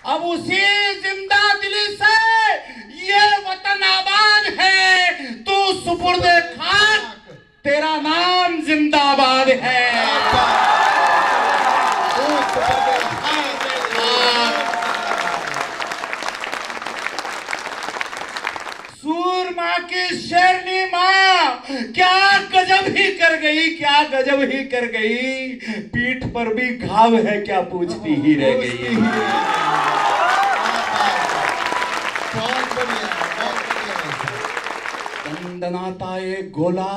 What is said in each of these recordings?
अब उसी जिंदा दिली से ये वतन आबाद है। तू सुपुर्द खाक, तेरा नाम जिंदाबाद है। सूरमा की शेरनी माँ क्या गजब ही कर गई, क्या गजब ही कर गई। पीठ पर भी घाव है क्या पूछती ही रह गई। दंदनाता एक गोला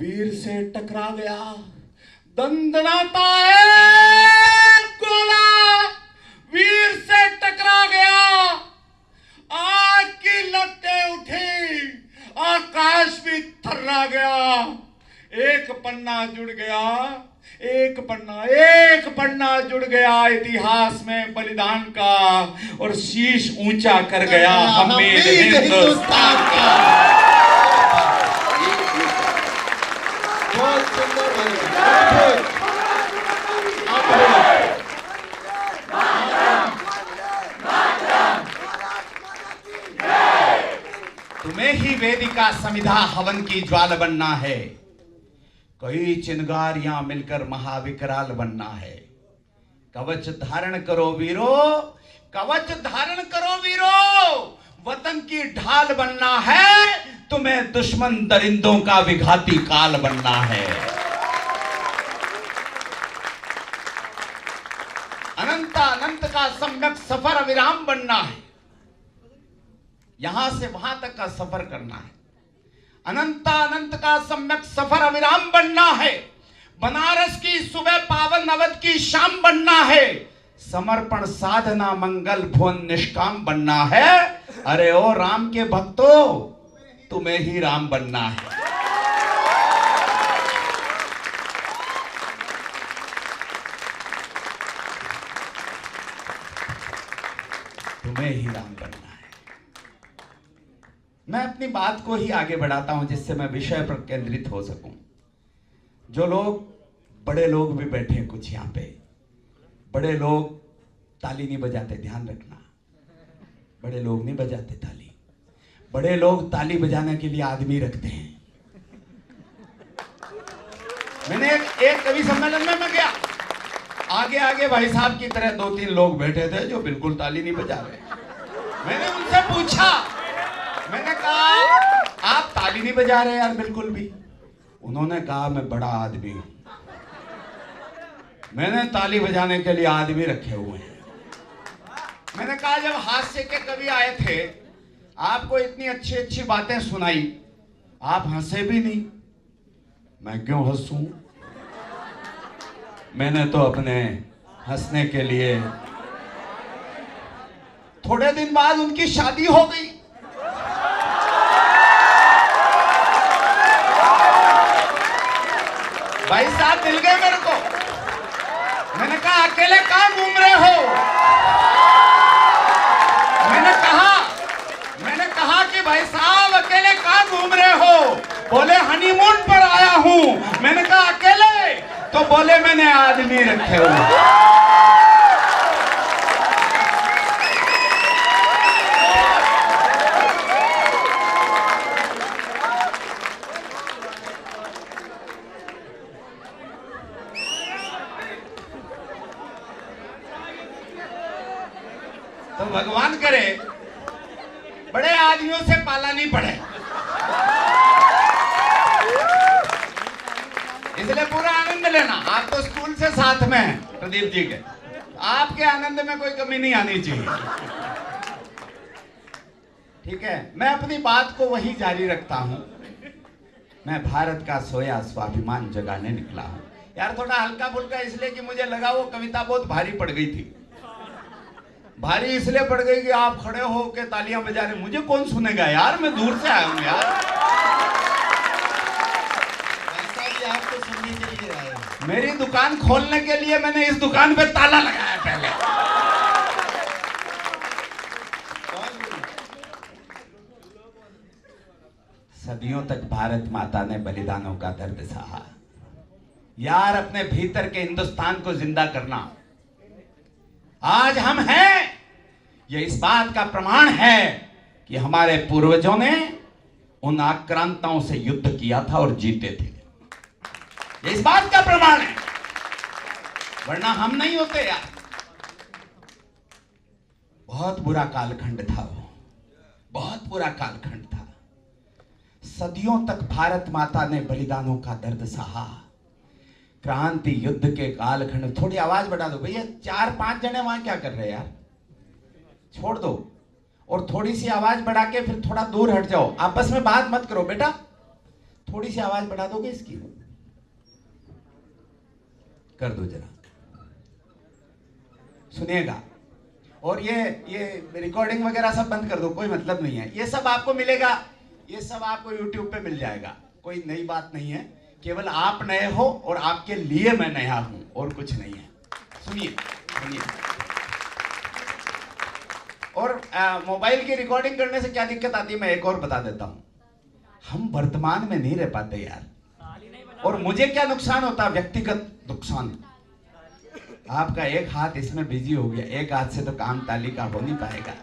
वीर से टकरा गया। दंदनाता एक गोला वीर से टकरा गया। आग की लपटें उठी, आकाश भी थर्रा गया। एक पन्ना जुड़ गया, एक पन्ना जुड़ गया इतिहास में बलिदान का, और शीश ऊंचा कर गया हमीद हिंदुस्तान का। बहुत सुंदर तुम्हें ही वेदिका समिधा हवन की ज्वाल बनना है। कई चिंगारियां मिलकर महाविकराल बनना है। कवच धारण करो वीरो, कवच धारण करो वीरो, वतन की ढाल बनना है। तुम्हें दुश्मन दरिंदों का विघाती काल बनना है। अनंत का सम्यक सफर अविराम बनना है। यहां से वहां तक का सफर करना है। अनंत का सम्यक सफर अविराम बनना है। बनारस की सुबह पावन अवध की शाम बनना है। समर्पण साधना मंगल भुवन निष्काम बनना है। अरे ओ राम के भक्तों, तुम्हें ही राम बनना है। तुम्हें ही राम बनना है। मैं अपनी बात को ही आगे बढ़ाता हूं जिससे मैं विषय पर केंद्रित हो सकूं। जो लोग, बड़े लोग भी बैठे हैं कुछ यहां पे, बड़े लोग ताली नहीं बजाते, ध्यान रखना। बड़े लोग नहीं बजाते ताली। बड़े लोग ताली बजाने के लिए आदमी रखते हैं। मैंने एक कवि सम्मेलन में मैं गया, आगे भाई साहब की तरह 2-3 लोग बैठे थे जो बिल्कुल ताली नहीं बजा रहे। मैंने उनसे पूछा, मैंने कहा आप ताली नहीं बजा रहे यार बिल्कुल भी। उन्होंने कहा मैं बड़ा आदमी हूं, मैंने ताली बजाने के लिए आदमी रखे हुए हैं। मैंने कहा जब हास्य के कवि आए थे, आपको इतनी अच्छी अच्छी बातें सुनाई, आप हंसे भी नहीं। मैं क्यों हंसूं? मैंने तो अपने हंसने के लिए, थोड़े दिन बाद उनकी शादी हो गई। भाई साहब मिल गए मेरे को। मैंने कहा अकेले कहां घूम रहे हो? मैंने कहा कि भाई साहब अकेले कहां घूम रहे हो? बोले हनीमून पर आया हूं। मैंने कहा अकेले? तो बोले मैंने आदमी रखे हुए। तो भगवान करे बड़े आदमियों से पाला नहीं पड़े, इसलिए पूरा आनंद लेना। आप तो स्कूल से साथ में हैं प्रदीप जी के, आपके आनंद में कोई कमी नहीं आनी चाहिए। ठीक है, मैं अपनी बात को वही जारी रखता हूं। मैं भारत का सोया स्वाभिमान जगाने निकला हूं। यार थोड़ा हल्का फुल्का इसलिए कि मुझे लगा वो कविता बहुत भारी पड़ गई थी। भारी इसलिए पड़ गई कि आप खड़े हो के तालियां बजा रहे, मुझे कौन सुनेगा यार, मैं दूर से आया हूं यार। आप तो सुनने के लिए आए। मेरी दुकान खोलने के लिए मैंने इस दुकान पे ताला लगाया पहले। सदियों तक भारत माता ने बलिदानों का दर्द सहा। यार अपने भीतर के हिंदुस्तान को जिंदा करना। आज हम हैं ये इस बात का प्रमाण है कि हमारे पूर्वजों ने उन आक्रांताओं से युद्ध किया था और जीते थे। ये इस बात का प्रमाण है, वरना हम नहीं होते यार। बहुत बुरा कालखंड था वो, बहुत बुरा कालखंड था। सदियों तक भारत माता ने बलिदानों का दर्द सहा। क्रांति युद्ध के कालखंड। थोड़ी आवाज बढ़ा दो भैया, 4-5 जने वहां क्या कर रहे हैं यार, छोड़ दो। और थोड़ी सी आवाज बढ़ा के फिर थोड़ा दूर हट जाओ, आपस में बात मत करो बेटा। थोड़ी सी आवाज बढ़ा दोगे इसकी, कर दो जरा, सुनिएगा। और ये रिकॉर्डिंग वगैरह सब बंद कर दो, कोई मतलब नहीं है। ये सब आपको मिलेगा, ये सब आपको YouTube पे मिल जाएगा, कोई नई बात नहीं है। केवल आप नए हो और आपके लिए मैं नया हूं, और कुछ नहीं है। सुनिए सुनिए। और मोबाइल की रिकॉर्डिंग करने से क्या दिक्कत आती है मैं एक और बता देता हूं। हम वर्तमान में नहीं रह पाते यार, और मुझे क्या नुकसान होता, व्यक्तिगत नुकसान। आपका एक हाथ इसमें बिजी हो गया, एक हाथ से तो काम ताली का हो नहीं पाएगा।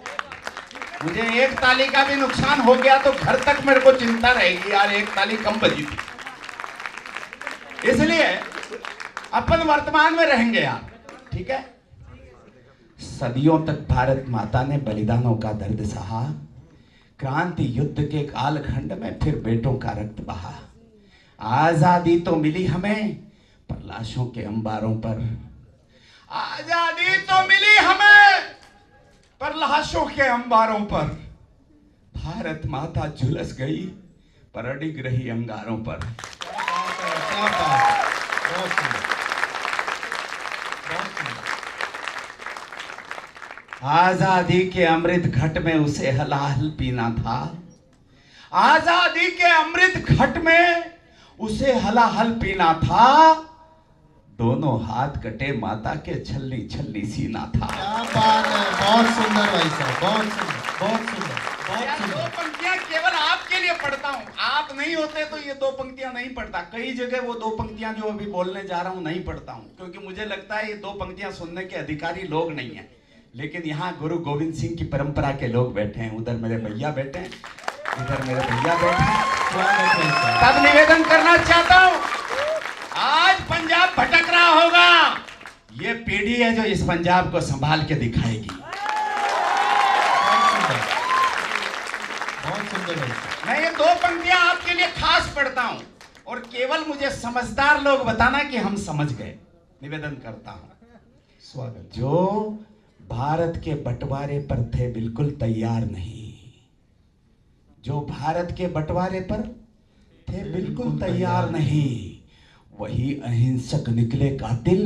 मुझे एक ताली का भी नुकसान हो गया तो घर तक मेरे को चिंता रहेगी यार, एक ताली कम बजी थी। इसलिए अपन वर्तमान में रहेंगे यार, ठीक है। सदियों तक भारत माता ने बलिदानों का दर्द सहा। क्रांति युद्ध के कालखंड में फिर बेटों का रक्त बहा। आजादी तो मिली हमें पर लाशों के अंबारों पर। आजादी तो मिली हमें पर लाशों के अंबारों पर। भारत माता झुलस गई पर अडिग रही अंगारों पर। क्या बात, बहुत सुंदर, बहुत सुंदर। आजादी के अमृत घट में उसे हलाहल पीना था। आजादी के अमृत घट में उसे हलाहल पीना था। दोनों हाथ कटे माता के छलनी छलनी सीना था। क्या बात है, बहुत सुंदर भाई साहब, बहुत सुंदर, बहुत सुंदर, बहुत दो सुंदर। पंक्तियां केवल आपके लिए पढ़ता हूं, आप नहीं होते तो ये 2 पंक्तियां नहीं पढ़ता। कई जगह वो 2 पंक्तियां जो अभी बोलने जा रहा हूं नहीं पढ़ता हूं, क्योंकि मुझे लगता है ये 2 पंक्तियां सुनने के अधिकारी लोग नहीं है। लेकिन यहाँ गुरु गोविंद सिंह की परंपरा के लोग बैठे हैं, उधर मेरे भैया बैठे हैं, इधर मेरे भैया बैठे हैं। तब निवेदन करना चाहता हूं, आज पंजाब भटक रहा होगा, ये पीढ़ी है जो इस पंजाब को संभाल के दिखाएगी। बहुत सुंदर भाई साहब। मैं ये 2 पंक्तियां आपके लिए खास पढ़ता हूं, और केवल मुझे समझदार लोग बताना कि हम समझ गए। निवेदन करता हूं, स्वागत। जो भारत के बंटवारे पर थे बिल्कुल तैयार नहीं, जो भारत के बंटवारे पर थे बिल्कुल तैयार नहीं, वही अहिंसक निकले कातिल,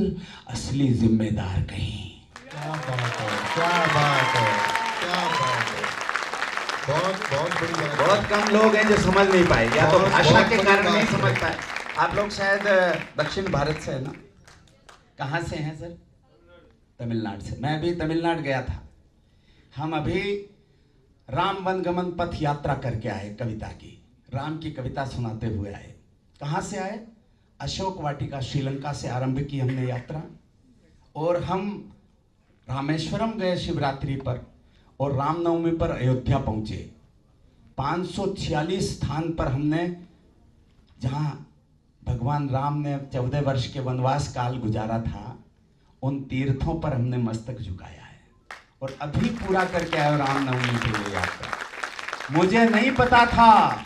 असली जिम्मेदार कहीं। क्या बात है, क्या बात है, क्या बात है। बहुत बहुत बड़ी बात है। बहुत कम लोग हैं जो समझ नहीं पाए, या तो बहुत भाषा के बड़ी कारण बात नहीं है। समझ पाए। आप लोग शायद दक्षिण भारत से है ना? कहाँ से हैं सर? तमिलनाडु से। मैं भी तमिलनाडु गया था। हम अभी राम वन गमन पथ यात्रा करके आए, कविता की, राम की कविता सुनाते हुए आए। कहाँ से आए? अशोक वाटिका, श्रीलंका से आरंभ की हमने यात्रा, और हम रामेश्वरम गए शिवरात्रि पर, और रामनवमी पर अयोध्या पहुंचे। 546 स्थान पर हमने, जहां भगवान राम ने 14 वर्ष के वनवास काल गुजारा था, उन तीर्थों पर हमने मस्तक झुकाया है, और अभी पूरा करके आए रामनवमी के लिए यात्रा। मुझे नहीं पता था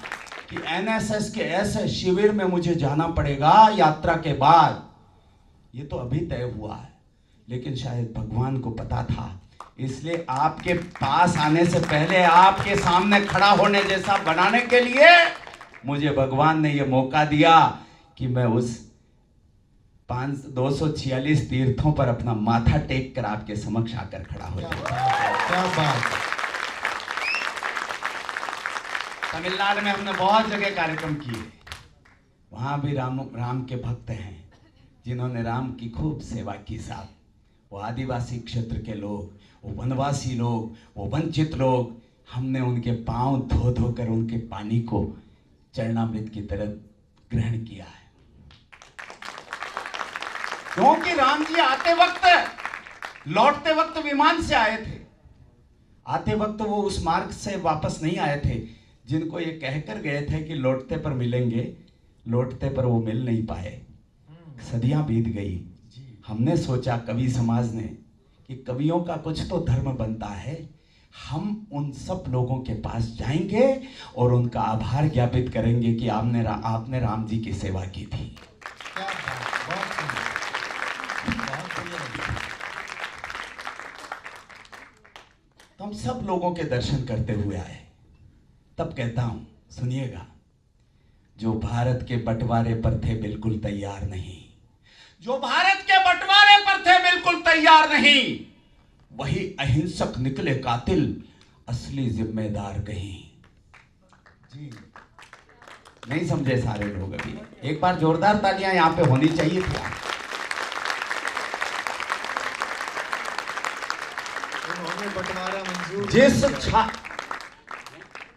कि एनएसएस के ऐसे शिविर में मुझे जाना पड़ेगा यात्रा के बाद। ये तो अभी तय हुआ है, लेकिन शायद भगवान को पता था। इसलिए आपके पास आने से पहले, आपके सामने खड़ा होने जैसा बनाने के लिए मुझे भगवान ने यह मौका दिया कि मैं उस 246 तीर्थों पर अपना माथा टेक कर आपके समक्ष आकर खड़ा हो जाऊं। क्या बात है। तमिलनाडु में हमने बहुत जगह कार्यक्रम किए, वहां भी राम के भक्त हैं जिन्होंने राम की खूब सेवा की साहब। वो आदिवासी क्षेत्र के लोग, वो वनवासी लोग, वो वंचित लोग, हमने उनके पांव धो धो कर उनके पानी को चरणामृत की तरह ग्रहण किया है। क्योंकि राम जी आते वक्त, लौटते वक्त विमान से आए थे, आते वक्त वो उस मार्ग से वापस नहीं आए थे जिनको ये कहकर गए थे कि लौटते पर मिलेंगे, लौटते पर वो मिल नहीं पाए। सदियां बीत गई। हमने सोचा कवि समाज ने कि कवियों का कुछ तो धर्म बनता है, हम उन सब लोगों के पास जाएंगे और उनका आभार ज्ञापित करेंगे कि आपने राम जी की सेवा की थी। क्या बात, बहुत सुंदर, बहुत बढ़िया। तो हम सब लोगों के दर्शन करते हुए आए। तब कहता हूं, सुनिएगा, जो भारत के बंटवारे पर थे बिल्कुल तैयार नहीं, जो भारत के बंटवारे पर थे बिल्कुल तैयार नहीं, वही अहिंसक निकले कातिल, असली जिम्मेदार कहीं। जी, नहीं समझे सारे लोग अभी? एक बार जोरदार तालियां यहां पे होनी चाहिए थी। उन्होंने बंटवारा मंजूर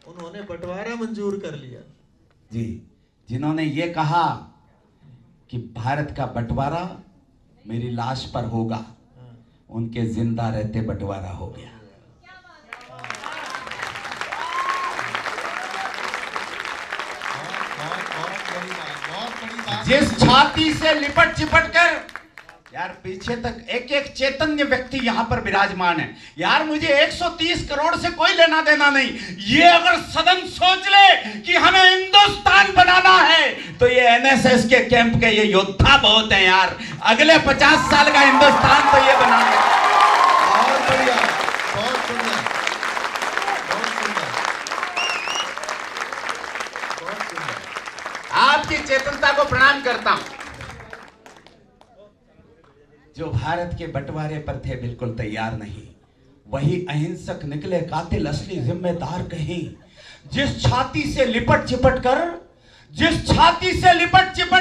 उन्होंने बंटवारा मंजूर कर लिया। जी, जिन्होंने ये कहा कि भारत का बंटवारा मेरी लाश पर होगा, उनके जिंदा रहते बंटवारा हो गया। बहुत बड़ी बात। जिस छाती से लिपट चिपट कर, यार पीछे तक एक एक चैतन्य व्यक्ति यहां पर विराजमान है। यार मुझे 130 करोड़ से कोई लेना देना नहीं। ये अगर सदन सोच ले कि हमें हिंदुस्तान बनाना है तो ये एनएसएस के कैंप के ये योद्धा बहुत हैं यार। अगले 50 साल का हिंदुस्तान तो ये बनाना है। बहुत बढ़िया, बहुत सुंदर, बहुत सुंदर, बहुत सुंदर। आपकी चेतनता को प्रणाम करता हूं। जो भारत के बंटवारे पर थे बिल्कुल तैयार नहीं, वही अहिंसक निकले कातिल, असली जिम्मेदार कहीं। जिस छाती से लिपट चिपट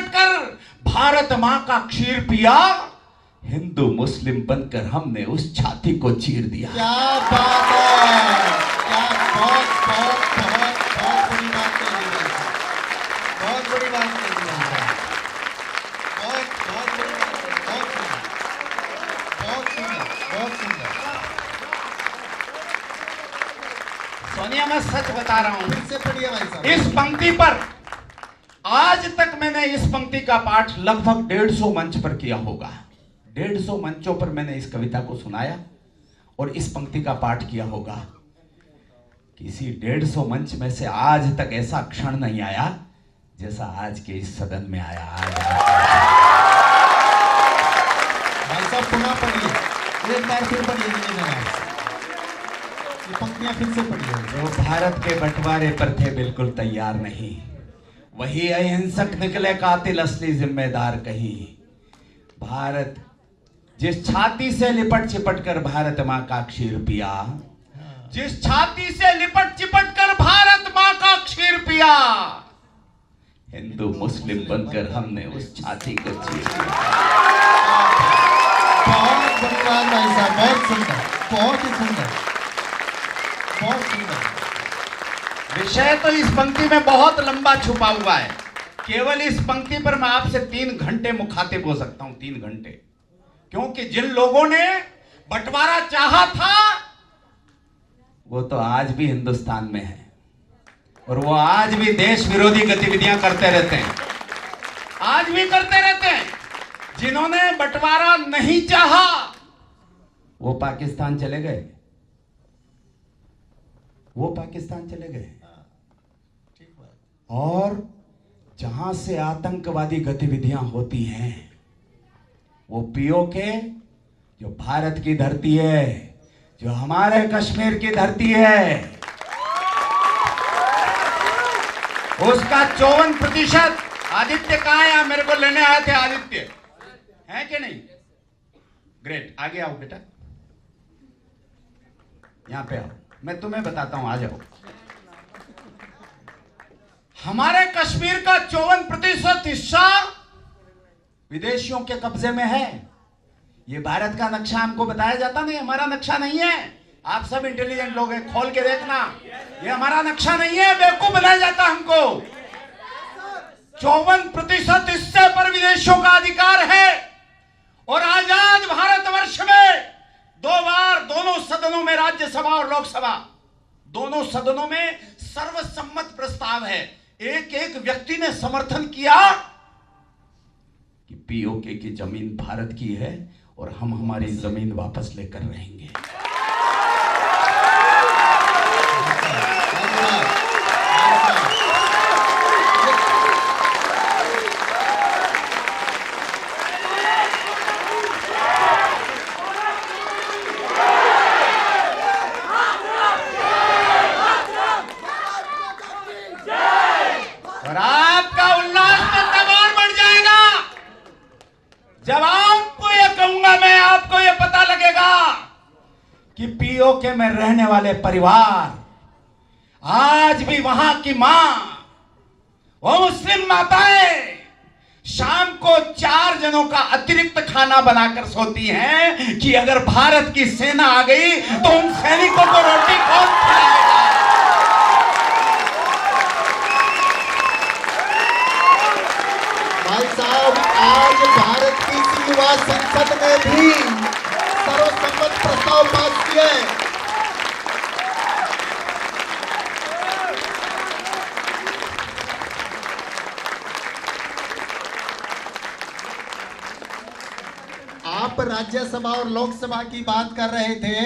कर भारत मां का क्षीर पिया, हिंदू मुस्लिम बनकर हमने उस छाती को चीर दिया। क्या बात है, क्या बहुत बहुत बहुत बहुत बड़ी बात कह दी है, बहुत बड़ी बात कह दी है, बहुत बहुत बड़ी बात है, बहुत सुंदर, बहुत सुंदर, बहुत सुंदर। सोनिया, मैं सच बता रहा हूं, फिर से पढ़िए भाई साहब। इस पंक्ति पर आज तक मैंने इस पंक्ति का पाठ लगभग 150 मंच पर किया होगा। 150 मंचों पर मैंने इस कविता को सुनाया और इस पंक्ति का पाठ किया होगा। किसी 150 मंच में से आज तक ऐसा क्षण नहीं आया जैसा आज के इस सदन में आया। भाई साहब पुनः पढ़िए, एक बार फिर पढ़िए, ये पंक्तियां फिर से पढ़िए। जो भारत के बंटवारे पर थे बिल्कुल तैयार नहीं, वही अहिंसक निकले कातिल, असली जिम्मेदार कहीं। भारत जिस छाती से लिपट चिपट कर भारत मां का क्षीर पिया, जिस छाती से लिपट चिपट कर भारत मां का क्षीर पिया, हिंदू मुस्लिम बनकर हमने उस छाती को चीर दिया। बहुत बड़ी बात भाई साहब, बहुत सुंदर, बहुत ही सुंदर, बहुत सुंदर। विषय तो इस पंक्ति में बहुत लंबा छुपा हुआ है। केवल इस पंक्ति पर मैं आपसे 3 घंटे मुखातिब हो सकता हूं, 3 घंटे, क्योंकि जिन लोगों ने बंटवारा चाहा था वो तो आज भी हिंदुस्तान में है और वो आज भी देश विरोधी गतिविधियां करते रहते हैं, आज भी करते रहते हैं। जिन्होंने बंटवारा नहीं चाहा वो पाकिस्तान चले गए, वो पाकिस्तान चले गए। ठीक बात। और जहां से आतंकवादी गतिविधियां होती हैं वो पीओके, जो भारत की धरती है, जो हमारे कश्मीर की धरती है, उसका 54%। आदित्य कहां है? मेरे को लेने आए थे। आदित्य है कि नहीं? ग्रेट, आगे आओ बेटा, यहां पे आओ, मैं तुम्हें बताता हूं, आ जाओ। हमारे कश्मीर का 54% हिस्सा विदेशियों के कब्जे में है। ये भारत का नक्शा हमको बताया जाता नहीं, हमारा नक्शा नहीं है। आप सब इंटेलिजेंट लोग हैं, खोल के देखना, ये हमारा नक्शा नहीं है, बेवकूफ बनाया जाता हमको। 54% हिस्से पर विदेशियों का अधिकार है और आजाद भारतवर्ष में 2 बार दोनों सदनों में, राज्यसभा और लोकसभा दोनों सदनों में सर्वसम्मत प्रस्ताव है। एक एक व्यक्ति ने समर्थन किया कि पीओके की जमीन भारत की है और हम हमारी जमीन वापस लेकर रहेंगे। और आपका उल्लास में तब और बढ़ जाएगा जब आपको ये कहूंगा मैं, आपको ये पता लगेगा कि पीओके में रहने वाले परिवार आज भी वहां की मां, वो मुस्लिम माताएं शाम को 4 जनों का अतिरिक्त खाना बनाकर सोती हैं कि अगर भारत की सेना आ गई तो उन सैनिकों को रोटी कौन खिलाएगा। भाई साहब, आज भारत की युवा संसद ने भी सर्वसम्मत प्रस्ताव पास किया है। आप राज्यसभा और लोकसभा की बात कर रहे थे,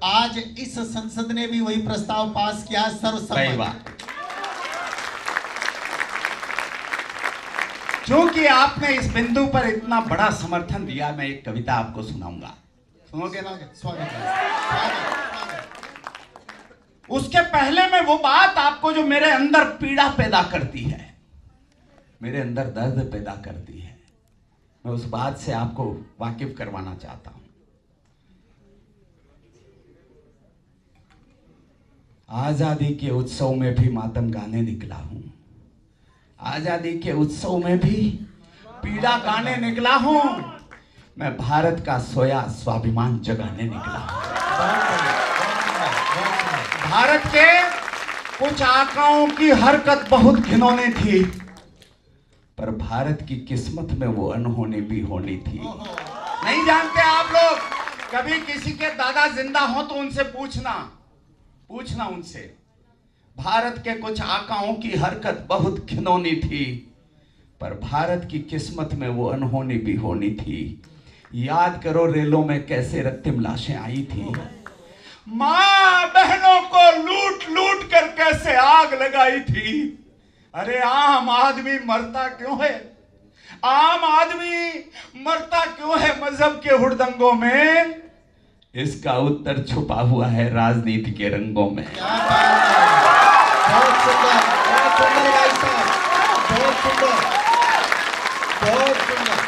आज इस संसद ने भी वही प्रस्ताव पास किया, सर्वसम्मत। क्योंकि आपने इस बिंदु पर इतना बड़ा समर्थन दिया, मैं एक कविता आपको सुनाऊंगा, सुनोगे ना? स्वागत है। उसके पहले मैं वो बात आपको जो मेरे अंदर पीड़ा पैदा करती है, मेरे अंदर दर्द पैदा करती है, मैं उस बात से आपको वाकिफ करवाना चाहता हूं। आजादी के उत्सव में भी मातम गाने निकला हूं, आजादी के उत्सव में भी पीड़ा गाने निकला हूं, मैं भारत का सोया स्वाभिमान जगाने निकला हूं। भारत के कुछ आकाओं की हरकत बहुत घिनौनी थी, पर भारत की किस्मत में वो अनहोनी भी होनी थी। नहीं जानते आप लोग, कभी किसी के दादा जिंदा हो तो उनसे पूछना उनसे। भारत के कुछ आकाओं की हरकत बहुत घिनौनी थी, पर भारत की किस्मत में वो अनहोनी भी होनी थी। याद करो रेलों में कैसे रक्तिम लाशें आई थी, मां बहनों को लूट लूट कर कैसे आग लगाई थी। अरे आम आदमी मरता क्यों है, आम आदमी मरता क्यों है मजहब के हुड़दंगों में? इसका उत्तर छुपा हुआ है राजनीति के रंगों में। बहुत सुंदर, बहुत सुंदर भाई साहब, बहुत सुंदर, बहुत सुंदर,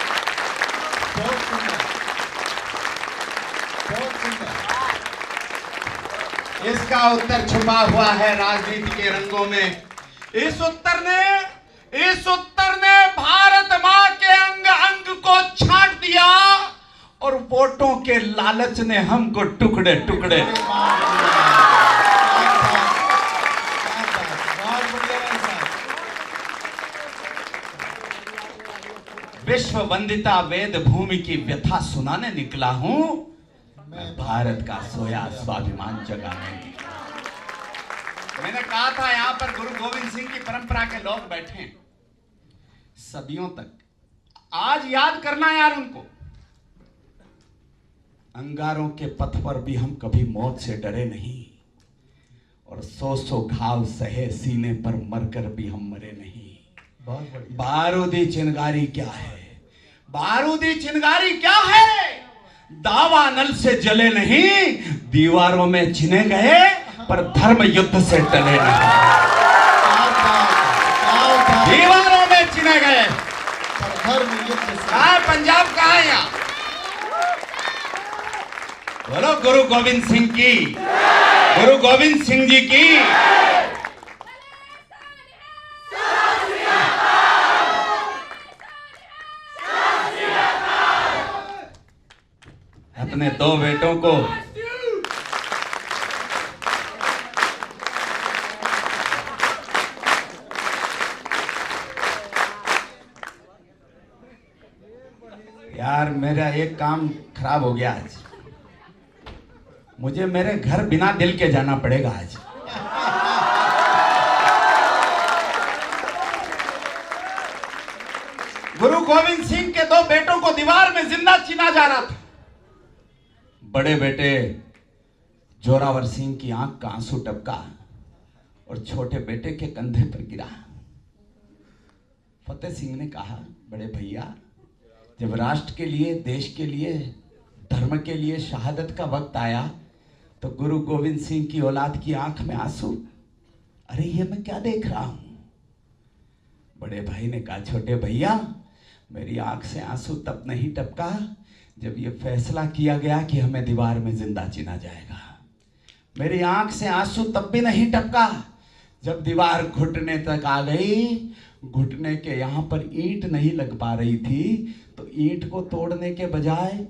बहुत सुंदर, बहुत सुंदर। इसका उत्तर छुपा हुआ है राजनीति के रंगों में। इस उत्तर ने भारत मां के अंग अंग को छांट दिया और वोटों के लालच ने हमको टुकड़े टुकड़े। विश्व वंदिता वेद भूमि की व्यथा सुनाने निकला हूं, मैं भारत का सोया स्वाभिमान जगाने निकला। मैंने कहा था यहां पर गुरु गोविंद सिंह की परंपरा के लोग बैठे हैं सदियों तक, आज याद करना यार उनको। अंगारों के पथ पर भी हम कभी मौत से डरे नहीं, और 100 घाव सहे सीने पर मरकर भी हम मरे नहीं। बारूदी चिंगारी क्या है, बारूदी चिंगारी क्या है? दावा नल से जले नहीं, दीवारों में चिने गए पर धर्म युद्ध से टले नहीं। दीवारों में चिने गए पर धर्म युद्ध से। कहां पंजाब, कहां यहाँ? बोलो गुरु गोविंद सिंह की, गुरु गोविंद सिंह जी की। अपने 2 बेटों को यार, मेरा एक काम खराब हो गया आज। मुझे मेरे घर बिना दिल के जाना पड़ेगा आज। गुरु गोविंद सिंह के 2 बेटों को दीवार में जिंदा चीना जा रहा था। बड़े बेटे जोरावर सिंह की आंख का आंसू टपका और छोटे बेटे के कंधे पर गिरा। फतेह सिंह ने कहा, बड़े भैया, जब राष्ट्र के लिए, देश के लिए, धर्म के लिए शहादत का वक्त आया तो गुरु गोविंद सिंह की औलाद की आंख में आंसू, अरे ये मैं क्या देख रहा हूं? बड़े भाई ने कहा, छोटे भैया, मेरी आंख से आंसू तब नहीं टपका जब ये फैसला किया गया कि हमें दीवार में जिंदा चीना जाएगा। मेरी आंख से आंसू तब भी नहीं टपका जब दीवार घुटने तक आ गई। घुटने के यहां पर ईंट नहीं लग पा रही थी तो ईंट को तोड़ने के बजाय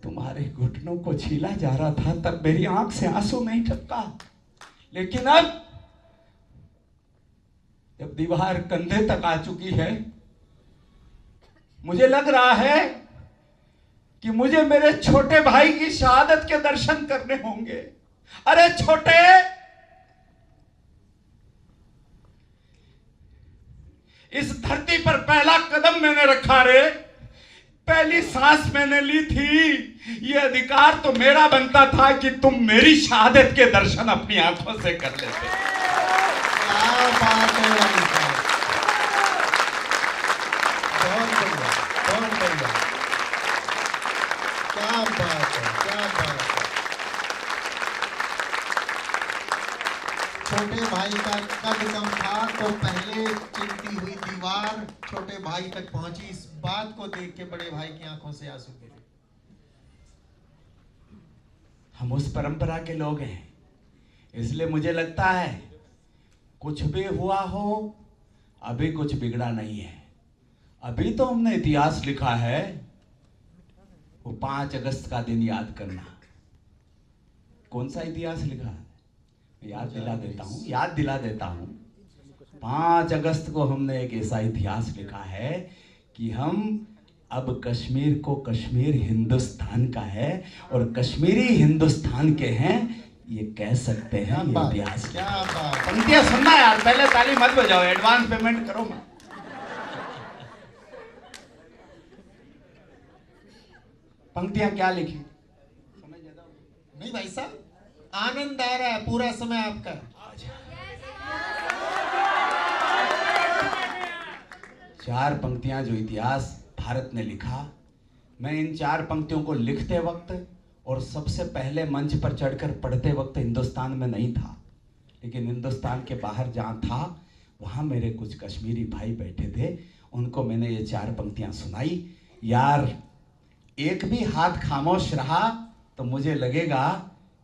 तुम्हारे घुटनों को छीला जा रहा था, तब मेरी आंख से आंसू नहीं टपका। लेकिन अब जब दीवार कंधे तक आ चुकी है, मुझे लग रहा है कि मुझे मेरे छोटे भाई की शहादत के दर्शन करने होंगे। अरे छोटे, इस धरती पर पहला कदम मैंने रखा रे, पहली सांस मैंने ली थी। यह अधिकार तो मेरा बनता था कि तुम मेरी शहादत के दर्शन अपनी आंखों से कर लेते। क्या बात है भाई साहब, बहुत बढ़िया, बहुत बढ़िया, क्या बात है, क्या बात है। छोटे भाई का कद कम था तो पहले चिमटी हुई दीवार छोटे भाई तक पहुंची। इस बात को देख के बड़े भाई की आंखों से आंसू गिरे। हम उस परंपरा के लोग हैं, इसलिए मुझे लगता है कुछ भी हुआ हो, अभी कुछ बिगड़ा नहीं है। अभी तो हमने इतिहास लिखा है, वो 5 अगस्त का दिन याद करना। कौन सा इतिहास लिखा है? याद दिला देता हूं। 5 अगस्त को हमने एक ऐसा इतिहास लिखा है कि हम अब कश्मीर को, कश्मीर हिंदुस्तान का है और कश्मीरी हिंदुस्तान के हैं, ये कह सकते हैं। ये इतिहास क्या बात। पंक्तियां सुनना यार, पहले ताली मत बजाओ, एडवांस पेमेंट करो मत। पंक्तियां क्या लिखी? नहीं भाई साहब, आनंद आ रहा है, पूरा समय आपका। 4 पंक्तियां जो इतिहास भारत ने लिखा, मैं इन 4 पंक्तियों को लिखते वक्त और सबसे पहले मंच पर चढ़कर पढ़ते वक्त हिंदुस्तान में नहीं था, लेकिन हिंदुस्तान के बाहर जहां था वहां मेरे कुछ कश्मीरी भाई बैठे थे, उनको मैंने ये 4 पंक्तियां सुनाई। यार, एक भी हाथ खामोश रहा तो मुझे लगेगा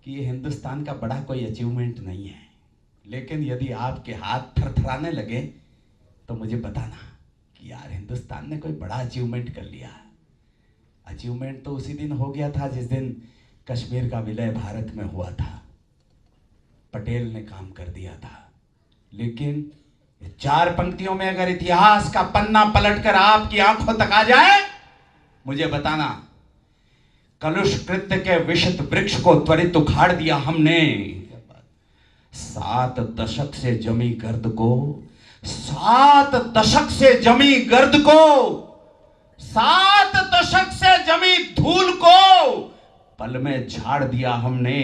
कि ये हिंदुस्तान का बड़ा कोई अचीवमेंट नहीं है, लेकिन यदि आपके हाथ थरथराने लगे तो मुझे बताना कि यार हिंदुस्तान ने कोई बड़ा अचीवमेंट कर लिया। अचीवमेंट तो उसी दिन हो गया था जिस दिन कश्मीर का विलय भारत में हुआ था, पटेल ने काम कर दिया था। लेकिन 4 पंक्तियों में अगर इतिहास का पन्ना पलटकर आपकी आंखों तक आ जाए, मुझे बताना, कलुष कृत्य के विषित वृक्ष को त्वरित उखाड़ दिया हमने। 7 दशक से जमी गर्द को, 7 दशक से जमी गर्द को, 7 दशक से जमी धूल को पल में झाड़ दिया हमने।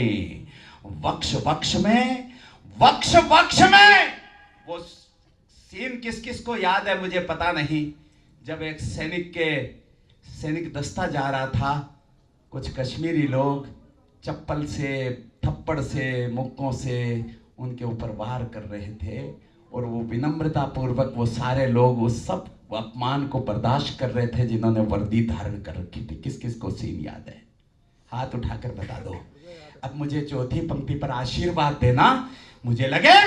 वक्ष वक्ष में, वक्ष वक्ष में। वो सीन किस किस को याद है मुझे पता नहीं, जब एक सैनिक दस्ता जा रहा था, कुछ कश्मीरी लोग चप्पल से, थप्पड़ से, मुक्कों से उनके ऊपर वार कर रहे थे और वो विनम्रता पूर्वक वो सारे लोग उस सब अपमान को बर्दाश्त कर रहे थे जिन्होंने वर्दी धारण कर रखी थी। किस किस को सीन याद है? हाथ उठाकर बता दो। अब मुझे चौथी पंक्ति पर आशीर्वाद देना। मुझे लगे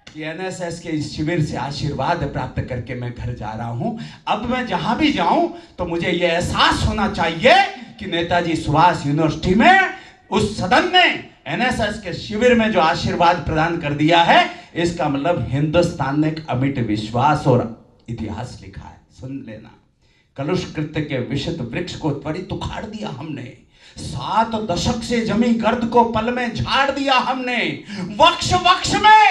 कि एनएसएस के इस शिविर से आशीर्वाद प्राप्त करके मैं घर जा रहा हूं। अब मैं जहां भी जाऊं तो मुझे यह एहसास होना चाहिए कि नेताजी सुभाष यूनिवर्सिटी में उस सदन ने एनएसएस के शिविर में जो आशीर्वाद प्रदान कर दिया है, इसका मतलब हिंदुस्तान ने एक अमिट विश्वास और इतिहास लिखा है। सुन लेना, कलुष कृत्य के विषित वृक्ष को त्वरित उखाड़ दिया हमने। 7 दशक से जमी गर्द को पल में झाड़ दिया हमने। वक्ष वक्ष में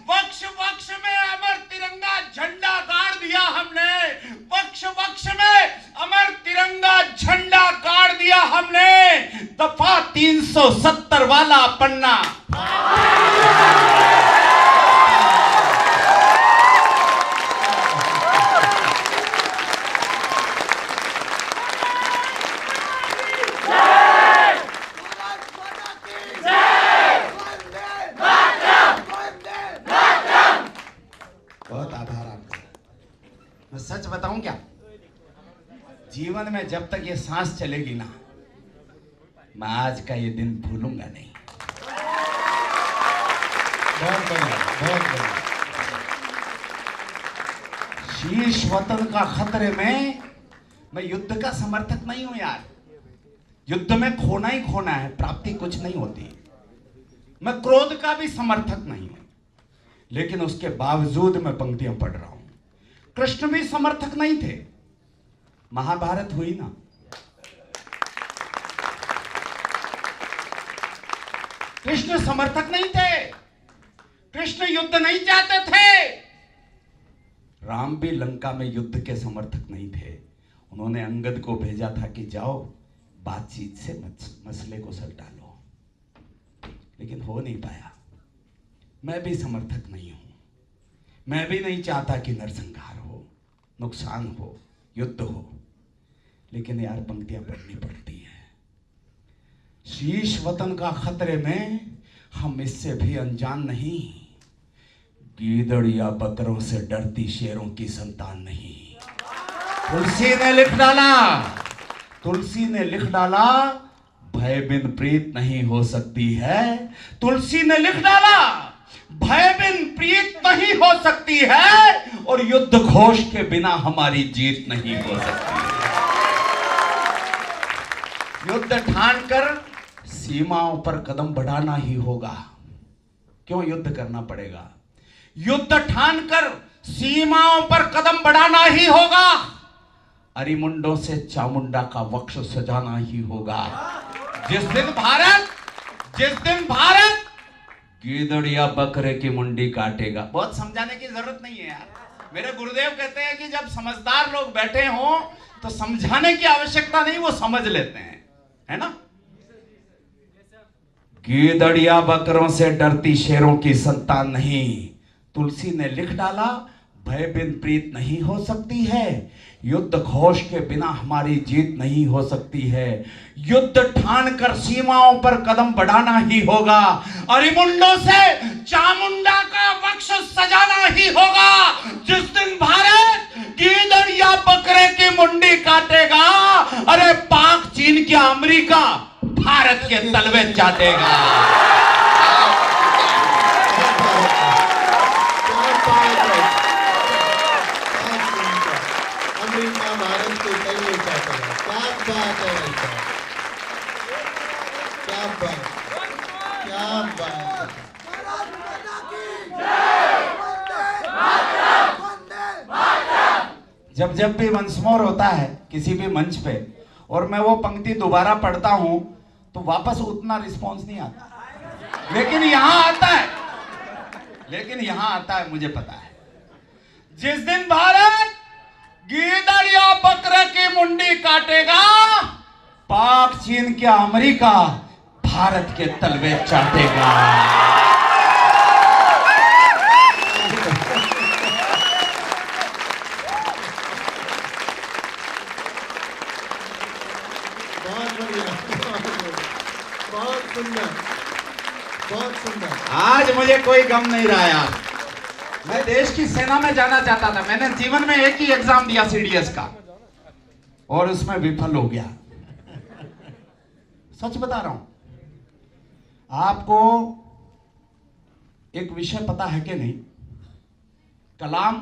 अमर तिरंगा झंडा गाड़ दिया हमने। वक्ष वक्ष में अमर तिरंगा झंडा गाड़ दिया हमने। दफा 370 वाला पन्ना मैं सच बताऊं क्या, जीवन में जब तक ये सांस चलेगी ना, मैं आज का ये दिन भूलूंगा नहीं। बहुत बढ़िया, बहुत बढ़िया। शीश वतन का खतरे में, मैं युद्ध का समर्थक नहीं हूं यार। युद्ध में खोना ही खोना है, प्राप्ति कुछ नहीं होती। मैं क्रोध का भी समर्थक नहीं हूं, लेकिन उसके बावजूद मैं पंक्तियां पढ़ रहा हूं। कृष्ण भी समर्थक नहीं थे, महाभारत हुई ना, कृष्ण समर्थक नहीं थे, कृष्ण युद्ध नहीं चाहते थे। राम भी लंका में युद्ध के समर्थक नहीं थे। उन्होंने अंगद को भेजा था कि जाओ बातचीत से मसले को सुलझालो, लेकिन हो नहीं पाया। मैं भी समर्थक नहीं हूं, मैं भी नहीं चाहता कि नरसंहार हो, नुकसान हो, युद्ध हो, लेकिन यार पंक्तियां पढ़नी पड़ती है। शीश वतन का खतरे में, हम इससे भी अनजान नहीं। गीदड़ या बकरों से डरती शेरों की संतान नहीं। तुलसी ने लिख डाला, तुलसी ने लिख डाला, भय बिन प्रीत नहीं हो सकती है। तुलसी ने लिख डाला, भय बिन प्रीत नहीं हो सकती है, और युद्ध घोष के बिना हमारी जीत नहीं हो सकती है। युद्ध ठानकर सीमाओं पर कदम बढ़ाना ही होगा। क्यों युद्ध करना पड़ेगा? युद्ध ठानकर सीमाओं पर कदम बढ़ाना ही होगा। अरिमुंडों से चामुंडा का वक्ष सजाना ही होगा। जिस दिन भारत गीदड़ या बकरे की मुंडी काटेगा। बहुत समझाने की जरूरत नहीं है यार। मेरे गुरुदेव कहते हैं कि जब समझदार लोग बैठे हों तो समझाने की आवश्यकता नहीं, वो समझ लेते हैं, है ना। गीदड़ या बकरों से डरती शेरों की संतान नहीं। तुलसी ने लिख डाला, भय बिन प्रीत नहीं हो सकती है, युद्ध घोष के बिना हमारी जीत नहीं हो सकती है। युद्ध ठान कर सीमाओं पर कदम बढ़ाना ही होगा। अरिमुंडों से चामुंडा का वक्ष सजाना ही होगा। जिस दिन भारत गीदड़ या बकरे की मुंडी काटेगा, अरे पाक, चीन क्या अमेरिका भारत के तलवे चाटेगा। अमेरिका भारत के तलवे चाटेगा। क्या बात है भाई साहब, क्या बात, क्या बात। जब भी वंसमोर होता है किसी भी मंच पे, और मैं वो पंक्ति दोबारा पढ़ता हूं, तो वापस उतना रिस्पॉन्स नहीं आता, लेकिन यहां आता है, मुझे पता है। जिस दिन भारत गीदड़ या बकरे की मुंडी काटेगा, पाक, चीन क्या अमेरिका भारत के तलवे चाटेगा। बहुत बढ़िया, बहुत सुंदर, बहुत सुंदर। आज मुझे कोई गम नहीं रहा यार। मैं देश की सेना में जाना चाहता था। मैंने जीवन में एक ही एग्जाम दिया सीडीएस का, और उसमें विफल हो गया। सच बता रहा हूं आपको। एक विषय पता है कि नहीं, कलाम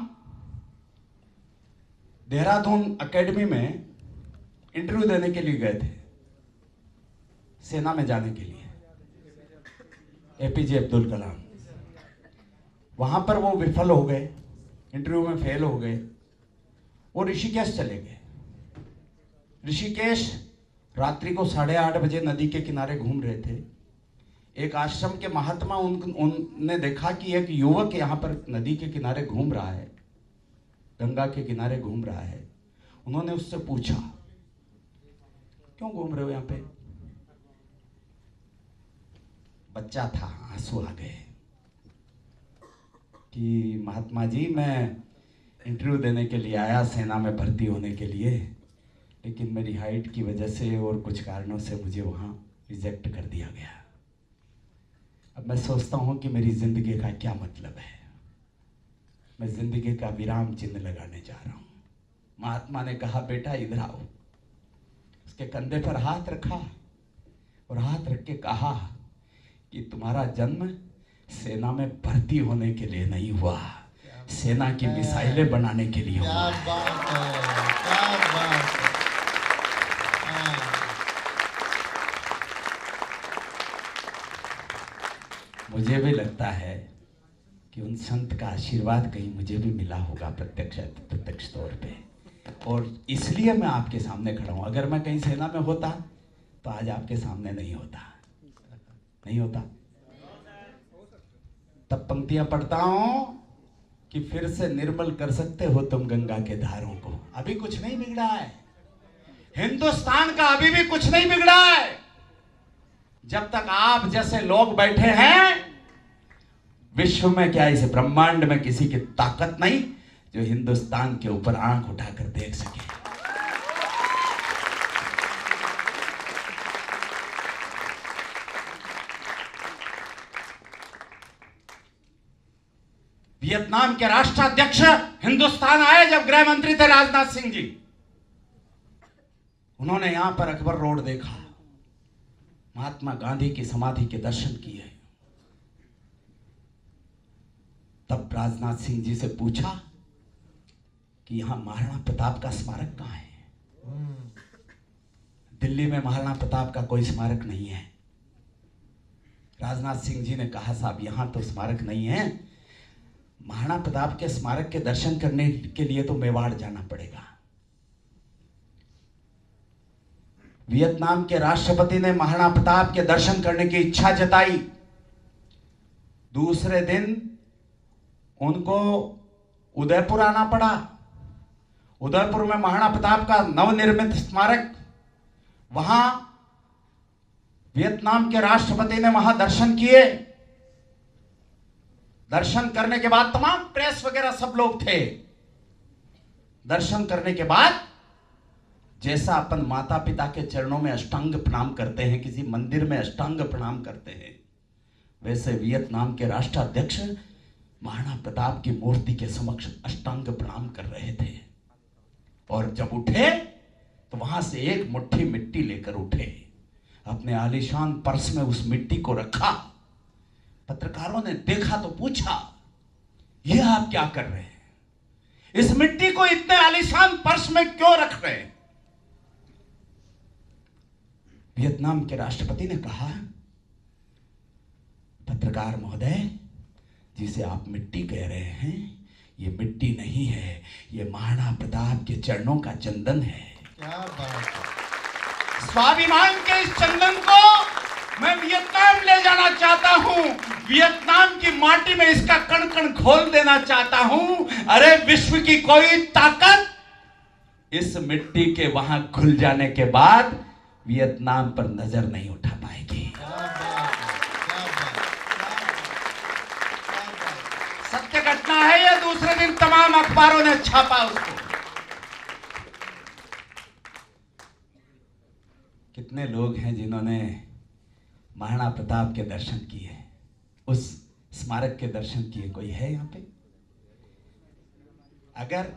देहरादून एकेडमी में इंटरव्यू देने के लिए गए थे, सेना में जाने के लिए, एपीजे अब्दुल कलाम। वहां पर वो विफल हो गए, इंटरव्यू में फेल हो गए। वो ऋषिकेश चले गए। ऋषिकेश रात्रि को 8:30 बजे नदी के किनारे घूम रहे थे। एक आश्रम के महात्मा उनने देखा कि एक युवक यहाँ पर नदी के किनारे घूम रहा है, गंगा के किनारे घूम रहा है। उन्होंने उससे पूछा, क्यों घूम रहे हो यहाँ पे? बच्चा था, आंसू आ गए कि महात्मा जी, मैं इंटरव्यू देने के लिए आया, सेना में भर्ती होने के लिए, लेकिन मेरी हाइट की वजह से और कुछ कारणों से मुझे वहाँ रिजेक्ट कर दिया गया। अब मैं सोचता हूँ कि मेरी जिंदगी का क्या मतलब है। मैं जिंदगी का विराम चिन्ह लगाने जा रहा हूँ। महात्मा ने कहा, बेटा इधर आओ। उसके कंधे पर हाथ रखा और हाथ रख के कहा कि तुम्हारा जन्म सेना में भर्ती होने के लिए नहीं हुआ, सेना की मिसाइलें बनाने के लिए हुआ। क्या बात है, क्या बात है। मुझे भी लगता है कि उन संत का आशीर्वाद कहीं मुझे भी मिला होगा प्रत्यक्ष तौर पे, और इसलिए मैं आपके सामने खड़ा हूं। अगर मैं कहीं सेना में होता तो आज आपके सामने नहीं होता। तब पंक्तियां पढ़ता हूं कि फिर से निर्मल कर सकते हो तुम गंगा के धारों को। अभी कुछ नहीं बिगड़ा है, हिंदुस्तान का अभी भी कुछ नहीं बिगड़ा है। जब तक आप जैसे लोग बैठे हैं, विश्व में क्या इस ब्रह्मांड में किसी की ताकत नहीं जो हिंदुस्तान के ऊपर आंख उठाकर देख सके। वियतनाम के राष्ट्राध्यक्ष हिंदुस्तान आए जब गृह मंत्री थे राजनाथ सिंह जी। उन्होंने यहां पर अकबर रोड देखा, महात्मा गांधी की समाधि के दर्शन किए। तब राजनाथ सिंह जी से पूछा कि यहां महाराणा प्रताप का स्मारक कहां है? दिल्ली में महाराणा प्रताप का कोई स्मारक नहीं है। राजनाथ सिंह जी ने कहा, साहब यहां तो स्मारक नहीं है, महाराणा प्रताप के स्मारक के दर्शन करने के लिए तो मेवाड़ जाना पड़ेगा। वियतनाम के राष्ट्रपति ने महाराणा प्रताप के दर्शन करने की इच्छा जताई। दूसरे दिन उनको उदयपुर आना पड़ा। उदयपुर में महाराणा प्रताप का नवनिर्मित स्मारक, वहां वियतनाम के राष्ट्रपति ने वहां दर्शन किए। दर्शन करने के बाद तमाम प्रेस वगैरह सब लोग थे। दर्शन करने के बाद जैसा अपन माता पिता के चरणों में अष्टांग प्रणाम करते हैं, किसी मंदिर में अष्टांग प्रणाम करते हैं, वैसे वियतनाम के राष्ट्राध्यक्ष महाराणा प्रताप की मूर्ति के समक्ष अष्टांग प्रणाम कर रहे थे। और जब उठे तो वहां से एक मुट्ठी मिट्टी लेकर उठे, अपने आलीशान पर्स में उस मिट्टी को रखा। पत्रकारों ने देखा तो पूछा, यह आप क्या कर रहे हैं? इस मिट्टी को इतने आलीशान पर्स में क्यों रख रहे हैं? वियतनाम के राष्ट्रपति ने कहा, पत्रकार महोदय, जिसे आप मिट्टी कह रहे हैं, ये मिट्टी नहीं है, ये महाराणा प्रताप के चरणों का चंदन है। क्या बात है। स्वाभिमान के इस चंदन को मैं वियतनाम ले जाना चाहता हूं, वियतनाम की माटी में इसका कण कण खोल देना चाहता हूं। अरे विश्व की कोई ताकत इस मिट्टी के वहां घुल जाने के बाद वियतनाम पर नजर नहीं उठा पाएगी। सत्य घटना है यह। दूसरे दिन तमाम अखबारों ने छापा उसको। कितने लोग हैं जिन्होंने महाराणा प्रताप के दर्शन किए, उस स्मारक के दर्शन किए? कोई है यहाँ पे? अगर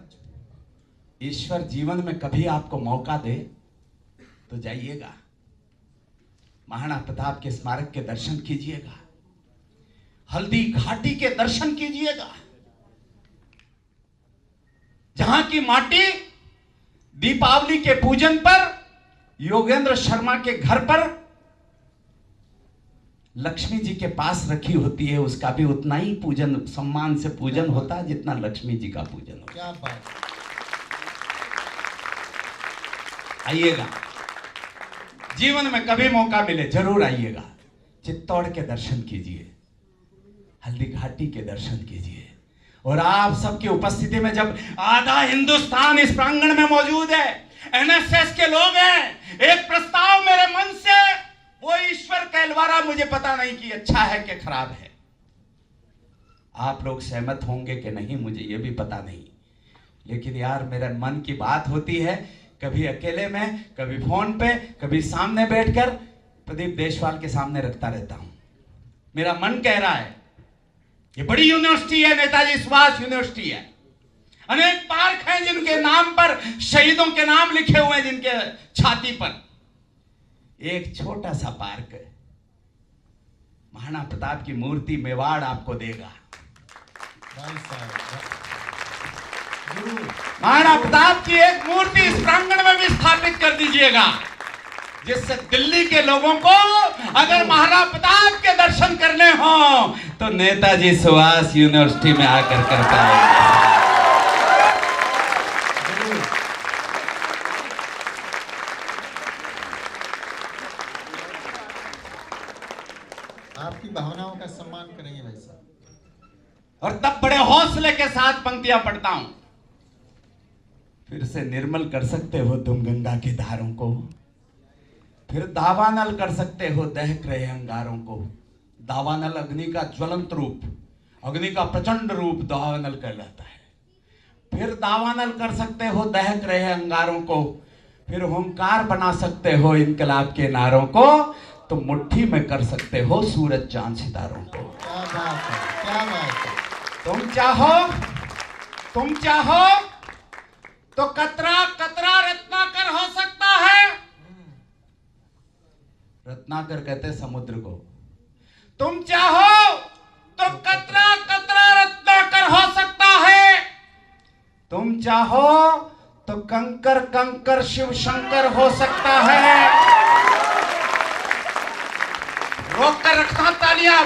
ईश्वर जीवन में कभी आपको मौका दे तो जाइएगा, महाराणा प्रताप के स्मारक के दर्शन कीजिएगा, हल्दी घाटी के दर्शन कीजिएगा, जहां की माटी दीपावली के पूजन पर योगेंद्र शर्मा के घर पर लक्ष्मी जी के पास रखी होती है, उसका भी उतना ही पूजन, सम्मान से पूजन होता है जितना लक्ष्मी जी का पूजन होता है। क्या बात। आइएगा, जीवन में कभी मौका मिले जरूर आइएगा, चित्तौड़ के दर्शन कीजिए, हल्दी घाटी के दर्शन कीजिए। और आप सबकी उपस्थिति में जब आधा हिंदुस्तान इस प्रांगण में मौजूद है, एनएसएस के लोग हैं, एक प्रस्ताव मेरे मन से, वो ईश्वर कहलवारा, मुझे पता नहीं कि अच्छा है कि खराब है। आप लोग सहमत होंगे कि नहीं मुझे ये भी पता नहीं, लेकिन यार मेरे मन की बात होती है, कभी अकेले में, कभी फोन पे, कभी सामने बैठकर प्रदीप देशवाल के सामने रखता रहता हूं। मेरा मन कह रहा है ये बड़ी यूनिवर्सिटी है, नेताजी सुभाष यूनिवर्सिटी है, अनेक पार्क हैं जिनके नाम पर शहीदों के नाम लिखे हुए हैं, जिनके छाती पर। एक छोटा सा पार्क है, महाराणा प्रताप की मूर्ति मेवाड़ आपको देगा। महाराणा प्रताप की एक मूर्ति इस प्रांगण में भी स्थापित कर दीजिएगा, जिससे दिल्ली के लोगों को अगर महाराणा प्रताप के दर्शन करने हो तो नेताजी सुभाष यूनिवर्सिटी में आकर कर पाएंगे। आपकी भावनाओं का सम्मान करेंगे भाई साहब। और तब बड़े हौसले के साथ पंक्तियां पढ़ता हूं। फिर से निर्मल कर सकते हो तुम गंगा की धारों को, फिर दावानल कर सकते हो दहक रहे अंगारों को। दावानल अग्नि का ज्वलंत रूप, अग्नि का प्रचंड रूप दावानल कहलाता है। फिर दावानल कर सकते हो दहक रहे अंगारों को, फिर हुंकार बना सकते हो इनकलाब के नारों को, तो मुट्ठी में कर सकते हो सूरज चांद सितारों को। क्या बात है, क्या बात है। तुम चाहो तो कतरा कतरा रत्नाकर हो सकता है। रत्नाकर कहते हैं समुद्र को। तुम चाहो तो कतरा कतरा रत्नाकर हो सकता है। तुम चाहो तो कंकर कंकर शिव शंकर हो सकता है। रोक कर रखना तालियां,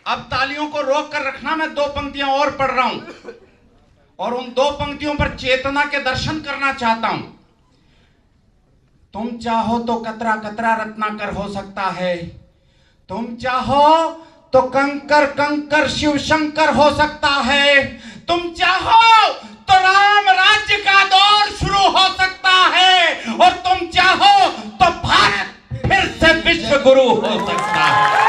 अब तालियों को रोक कर रखना। मैं दो पंक्तियां और पढ़ रहा हूं और उन दो पंक्तियों पर चेतना के दर्शन करना चाहता हूं। तुम चाहो तो कतरा कतरा रत्नाकर हो सकता है। तुम चाहो तो कंकर कंकर शिव शंकर हो सकता है। तुम चाहो तो राम राज्य का दौर शुरू हो सकता है। और तुम चाहो तो भारत फिर से विश्व गुरु हो सकता है।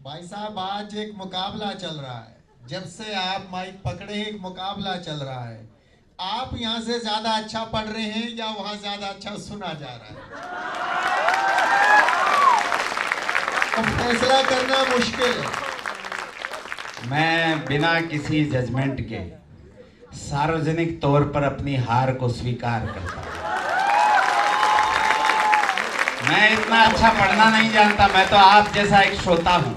भाई साहब आज एक मुकाबला चल रहा है, जब से आप माइक पकड़े एक मुकाबला चल रहा है। आप यहाँ से ज्यादा अच्छा पढ़ रहे हैं या वहां ज्यादा अच्छा सुना जा रहा है, अब फैसला करना मुश्किल है। मैं बिना किसी जजमेंट के सार्वजनिक तौर पर अपनी हार को स्वीकार करता हूं। मैं इतना अच्छा पढ़ना नहीं जानता, मैं तो आप जैसा एक श्रोता हूं।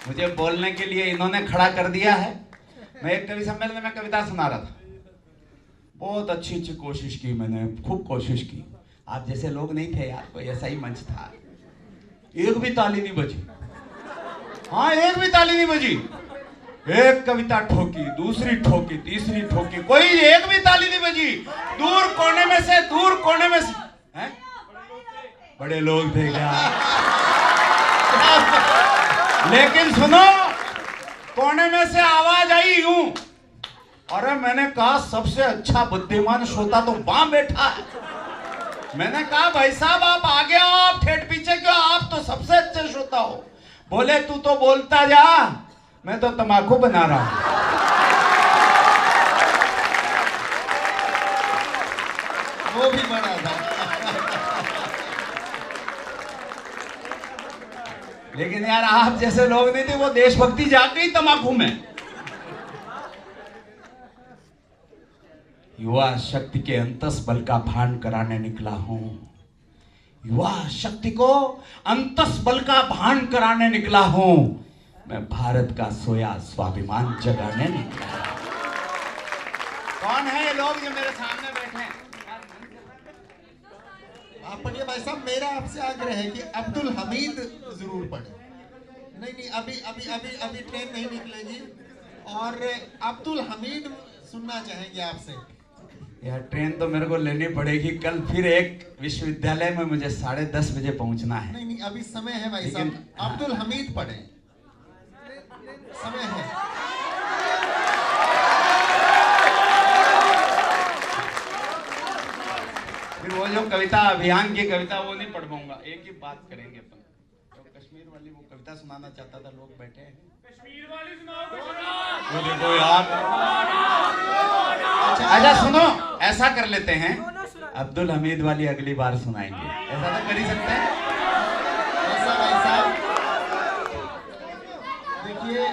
मुझे बोलने के लिए इन्होंने खड़ा कर दिया है। मैं एक कवि सम्मेलन में कविता सुना रहा था, बहुत अच्छी अच्छी कोशिश की मैंने, खूब कोशिश की। आप जैसे लोग नहीं थे यार, कोई ऐसा ही मंच था। एक भी ताली नहीं बजी। हाँ, एक भी ताली नहीं बजी। एक कविता ठोकी, दूसरी ठोकी, तीसरी ठोकी, कोई एक भी ताली नहीं बजी। दूर कोने में से हैं? बड़े लोग थे क्या? लेकिन सुनो, कोने में से आवाज आई यूं, अरे मैंने कहा सबसे अच्छा बुद्धिमान श्रोता तो वहां बैठा है। मैंने कहा भाई साहब आप आगे आओ, आप ठेठ पीछे क्यों, आप तो सबसे अच्छे श्रोता हो। बोले तू तो बोलता जा, मैं तो तंबाकू बना रहा हूं। वो भी बड़ा था। लेकिन यार आप जैसे लोग नहीं थे, वो देशभक्ति जाग गई तंबाकू में। युवा शक्ति के अंतस बल का भान कराने निकला हूं। युवा शक्ति को अंतस बल का भान कराने निकला हूं। मैं भारत का सोया स्वाभिमान जगाने निकला हूं। कौन है ये लोग जो मेरे सामने बैठे हैं? आप पढ़िए भाई साहब, मेरा आपसे आग्रह है कि अब्दुल हमीद जरूर पढ़े। नहीं, अभी अभी अभी अभी ट्रेन नहीं निकलेगी, और अब्दुल हमीद सुनना चाहेंगे आपसे। यार ट्रेन तो मेरे को लेनी पड़ेगी, कल फिर एक विश्वविद्यालय में मुझे 10:30 बजे पहुंचना है। नहीं, अभी समय है भाई साहब, अब्दुल हमीद पढ़े, समय है। फिर वो जो कविता अभियान की कविता वो नहीं पढ़ पाऊंगा। एक ही बात करेंगे अपन, तो कश्मीर वाली वो कविता सुनाना चाहता था, लोग बैठे हैं। कश्मीर वाली सुनाओ। वो देखो यार, अच्छा सुनो, ऐसा कर लेते हैं, अब्दुल हमीद वाली अगली बार सुनाएंगे, ऐसा तो कर ही सकते हैं। ऐसा भाई साहब देखिए,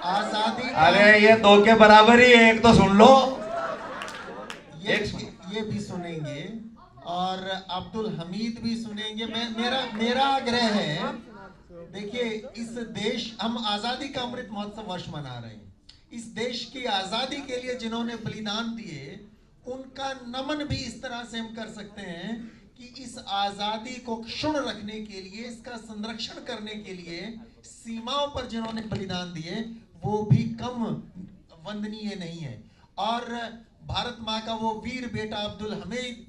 आजादी, अरे ये दो के बराबर ही है, एक तो सुन लो। ये भी सुनेंगे और अब्दुल हमीद भी सुनेंगे। मेरा आग्रह है, देखिए इस देश, हम आजादी का अमृत महोत्सव वर्ष मना रहे हैं। इस देश की आजादी के लिए जिन्होंने बलिदान दिए, उनका नमन भी इस तरह से हम कर सकते हैं कि इस आजादी को क्षुण्ण रखने के लिए, इसका संरक्षण करने के लिए सीमाओं पर जिन्होंने बलिदान दिए, वो भी कम वंदनीय नहीं है। और भारत माँ का वो वीर बेटा अब्दुल हमीद,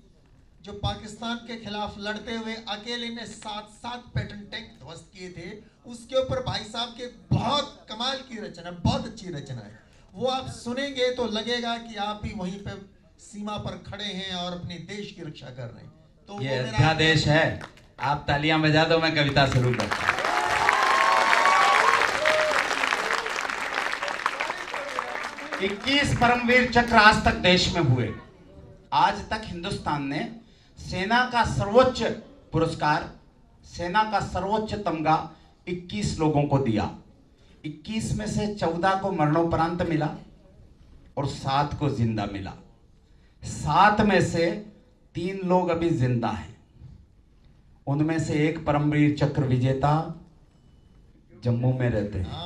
जो पाकिस्तान के खिलाफ लड़ते हुए अकेले ने 7 पैटर्न टैंक ध्वस्त किए थे, उसके ऊपर भाई साहब के बहुत कमाल की रचना, बहुत अच्छी रचना है। वो आप सुनेंगे तो लगेगा कि आप भी वहीं पे सीमा पर खड़े हैं और अपने देश की रक्षा कर रहे हैं। तो ये अध्यादेश है, आप तालियां बजा दो, मैं कविता शुरू करता हूं। 21 परमवीर चक्र आज तक देश में हुए। आज तक हिंदुस्तान ने सेना का सर्वोच्च पुरस्कार, सेना का सर्वोच्च तमगा 21 लोगों को दिया। 21 में से 14 को मरणोपरांत मिला और 7 को जिंदा मिला। 7 में से 3 लोग अभी जिंदा हैं। उनमें से एक परमवीर चक्र विजेता जम्मू में रहते हैं,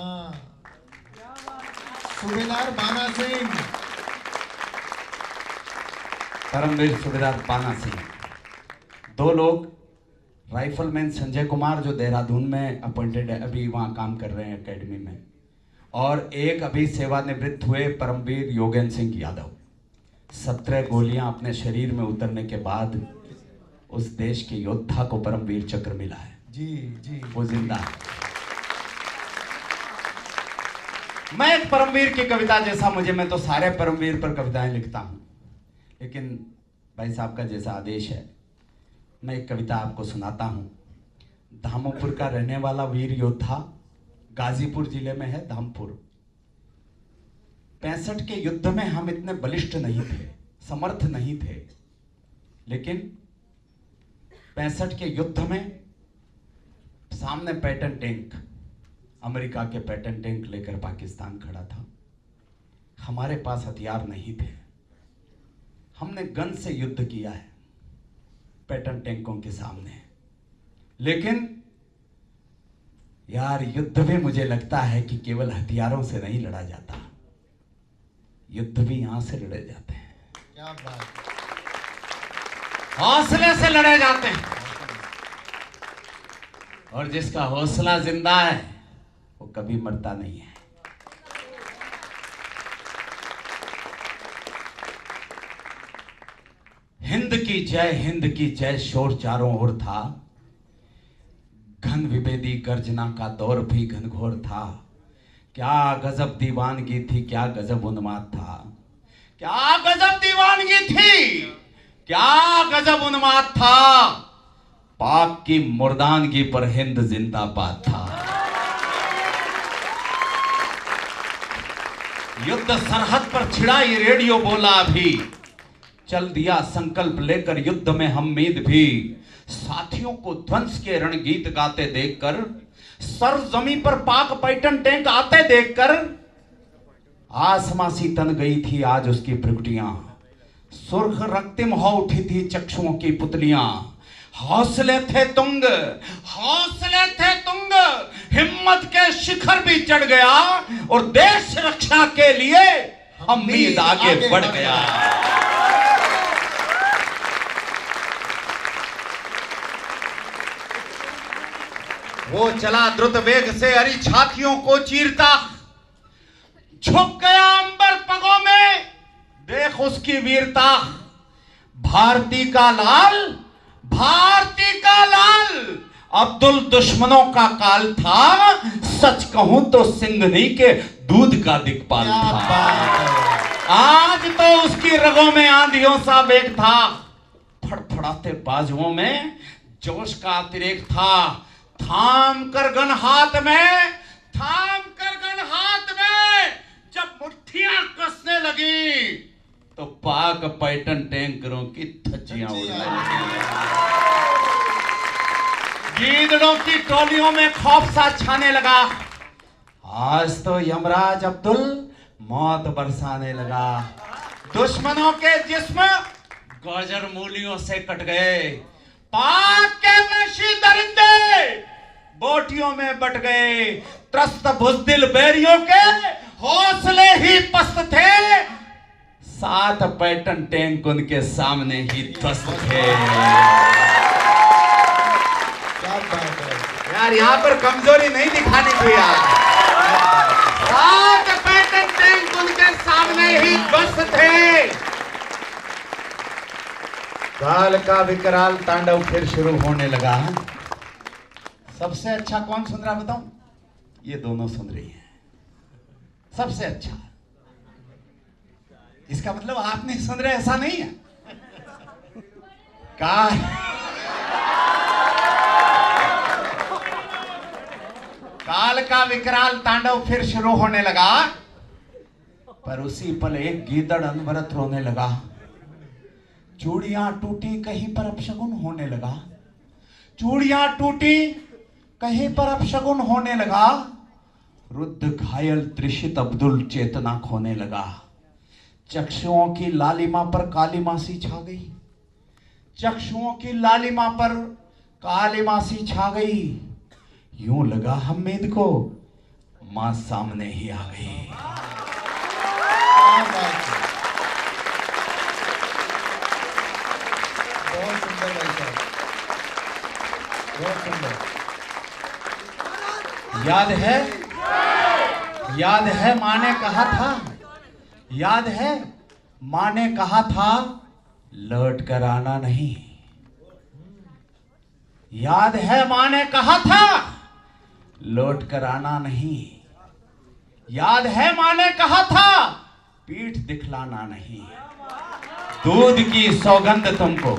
सूबेदार बाना सिंह, परमवीर सूबेदार बाना सिंह। 2 लोग राइफलमैन संजय कुमार, जो देहरादून में अपॉइंटेड है, अभी वहाँ काम कर रहे हैं एकेडमी में, और एक अभी सेवानिवृत्त हुए परमवीर योगेंद्र सिंह यादव। 17 गोलियां अपने शरीर में उतरने के बाद उस देश के योद्धा को परमवीर चक्र मिला है। जी, वो जिंदा है। मैं एक परमवीर की कविता जैसा, मैं तो सारे परमवीर पर कविताएं लिखता हूं, लेकिन भाई साहब का जैसा आदेश है, मैं एक कविता आपको सुनाता हूं। धामपुर का रहने वाला वीर योद्धा, गाजीपुर जिले में है धामपुर। 65 के युद्ध में हम इतने बलिष्ठ नहीं थे, समर्थ नहीं थे, लेकिन 65 के युद्ध में सामने पैटर्न टैंक, अमेरिका के पैटर्न टैंक लेकर पाकिस्तान खड़ा था। हमारे पास हथियार नहीं थे, हमने गन से युद्ध किया है पैटर्न टैंकों के सामने। लेकिन यार, युद्ध भी मुझे लगता है कि केवल हथियारों से नहीं लड़ा जाता, युद्ध भी यहां से लड़े जाते हैं। क्या बात, हौसले से लड़े जाते हैं। और जिसका हौसला जिंदा है वो कभी मरता नहीं है। हिंद की जय, हिंद की जय शोर चारों ओर था। घन विभेदी गर्जना का दौर भी घनघोर था। क्या गजब दीवानगी थी, क्या गजब उन्माद था, क्या गजब दीवानगी थी, क्या गजब उन्माद था। पाक की मुर्दानगी पर हिंद जिंदाबाद था। युद्ध सरहद पर छिड़ा ये रेडियो बोला अभी, चल दिया संकल्प लेकर युद्ध में हमीद भी। साथियों को ध्वंस के रणगीत गाते देखकर, सर जमीन पर पाक पैटर्न टैंक आते देखकर, आसमां सी तन गई थी आज उसकी प्रगटियां। सुर्ख रक्तिम हो उठी थी चक्षुओं की पुतलियां। हौसले थे तुंग, हौसले थे तुंग, हिम्मत के शिखर भी चढ़ गया और देश रक्षा के लिए उम्मीद आगे बढ़ गया। वो चला द्रुत वेग से हरी छातियों को चीरता, झुक गया अंबर पगों में, देख उसकी वीरता। भारती का लाल, भारती का लाल, अब्दुल दुश्मनों का काल था, सच कहूं तो सिंघनी के दूध का दिक्पाल था। आज तो उसकी रगों में आंधियों सा वेग था, फड़फड़ाते बाजुओं में जोश का अतिरेक था। थाम कर गन हाथ में, थाम कर गन हाथ में, जब मुट्ठियां कसने लगी तो पाक पैटर्न टैंकरों की धज्जियां उड़ने लगी। गीदड़ों की टोलियों में खौफ सा छाने लगा। आज तो यमराज अब्दुल मौत बरसाने लगा। दुश्मनों के जिस्म गौजर मूलियों से कट गए, पाक के वहशी दरिंदे बोटियों में बट गए। त्रस्त बुज़दिल बैरियों के हौसले ही पस्त थे, 7 पैटर्न टैंक उनके सामने ही ध्वस्त थे। यार यहाँ पर कमजोरी नहीं दिखानी थी यार। 7 पैटर्न टैंक उनके सामने ही ध्वस्त थे। काल का विकराल तांडव फिर शुरू होने लगा। सबसे अच्छा कौन सुन रहा बताऊं? ये दोनों सुन रही हैं सबसे अच्छा। इसका मतलब आप नहीं सुन रहे ऐसा नहीं है। काल का विकराल तांडव फिर शुरू होने लगा, पर उसी पल एक गीदड़ अनवरत रोने लगा। चूड़ियां टूटी कहीं पर अपशगुन होने लगा, चूड़ियां टूटी कहीं पर अपशगुन होने लगा। रुद्ध घायल त्रिषित अब्दुल चेतना खोने लगा। चक्षुओं की लालिमा पर काली मासी छा गई, चक्षुओं की लालिमा पर काली मासी छा गई। यूं लगा हमीद को मां सामने ही आ गई। बहुत सुंदर भाई साहब, बहुत सुंदर। याद है मां ने कहा था, याद है मां ने कहा था लौट कर आना नहीं। याद है मां ने कहा था लौट कर आना नहीं। याद है मां ने कहा था पीठ दिखलाना नहीं। दूध की सौगंध तुमको,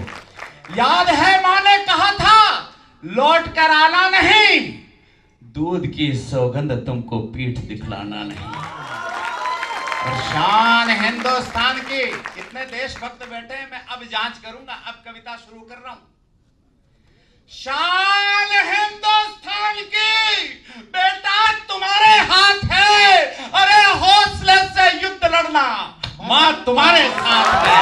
याद है मां ने कहा था लौट कर आना नहीं। दूध की सौगंध तुमको पीठ दिखलाना नहीं। और शान हिंदुस्तान की, कितने देशभक्त बैठे हैं, मैं अब जांच करूंगा। अब कविता शुरू कर रहा हूं। शान हिंदुस्तान की, बेटा तुम्हारे हाथ है। अरे हौसले से युद्ध लड़ना, मां तुम्हारे साथ है।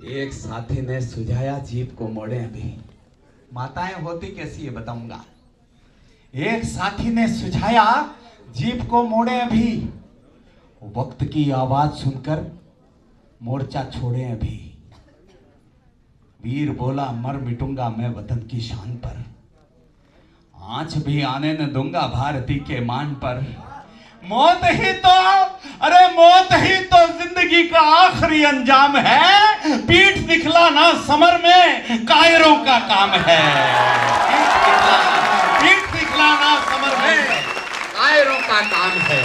एक साथी ने सुझाया जीप को मोड़े अभी। माताएं होती कैसी है बताऊंगा। एक साथी ने सुझाया जीप को मोड़े अभी। वक्त की आवाज सुनकर मोर्चा छोड़े अभी। वीर बोला मर मिटूंगा मैं वतन की शान पर, आंच भी आने न दूंगा भारती के मान पर। मौत ही तो, अरे मौत ही तो जिंदगी का आखिरी अंजाम है। पीठ दिखलाना समर में कायरों का काम है। पीठ दिखलाना समर में कायरों का काम है।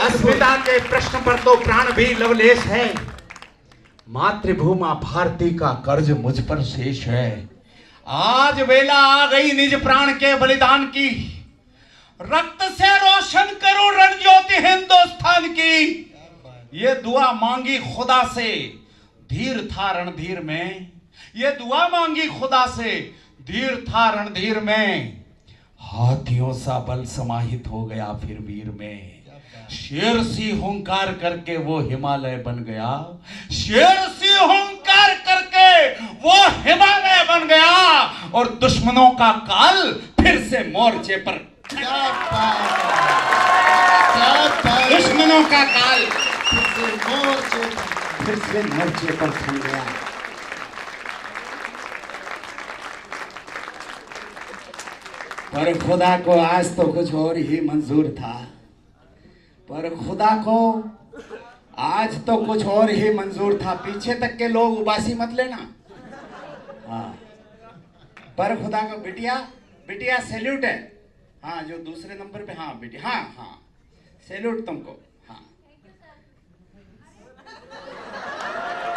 अस्मिता के प्रश्न पर तो प्राण भी लवलेश है। मातृभूमा भारती का कर्ज मुझ पर शेष है। आज वेला आ गई निज प्राण के बलिदान की। रक्त से रोशन करूं रणज्योति हिंदुस्तान की। ये दुआ मांगी खुदा से, धीर था रणधीर में। ये दुआ मांगी खुदा से, धीर था रणधीर में, हाथियों सा बल समाहित हो गया फिर वीर में। शेर सी हुंकार करके वो हिमालय बन गया, शेर सी हुंकार करके वो हिमालय बन गया, और दुश्मनों का काल फिर से मोर्चे पर। क्या बात है, क्या बात है। दुश्मनों का काल फिर से मोर्चे पर थम गया। पर खुदा को आज तो कुछ और ही मंजूर था, पर खुदा को आज तो कुछ और ही मंजूर था। पीछे तक के लोग उबासी मत लेना। हाँ, पर खुदा को बिटिया, बिटिया सैल्यूट है। हाँ, जो दूसरे नंबर पे, हाँ बिटिया, हाँ हाँ सैल्यूट तुमको। हाँ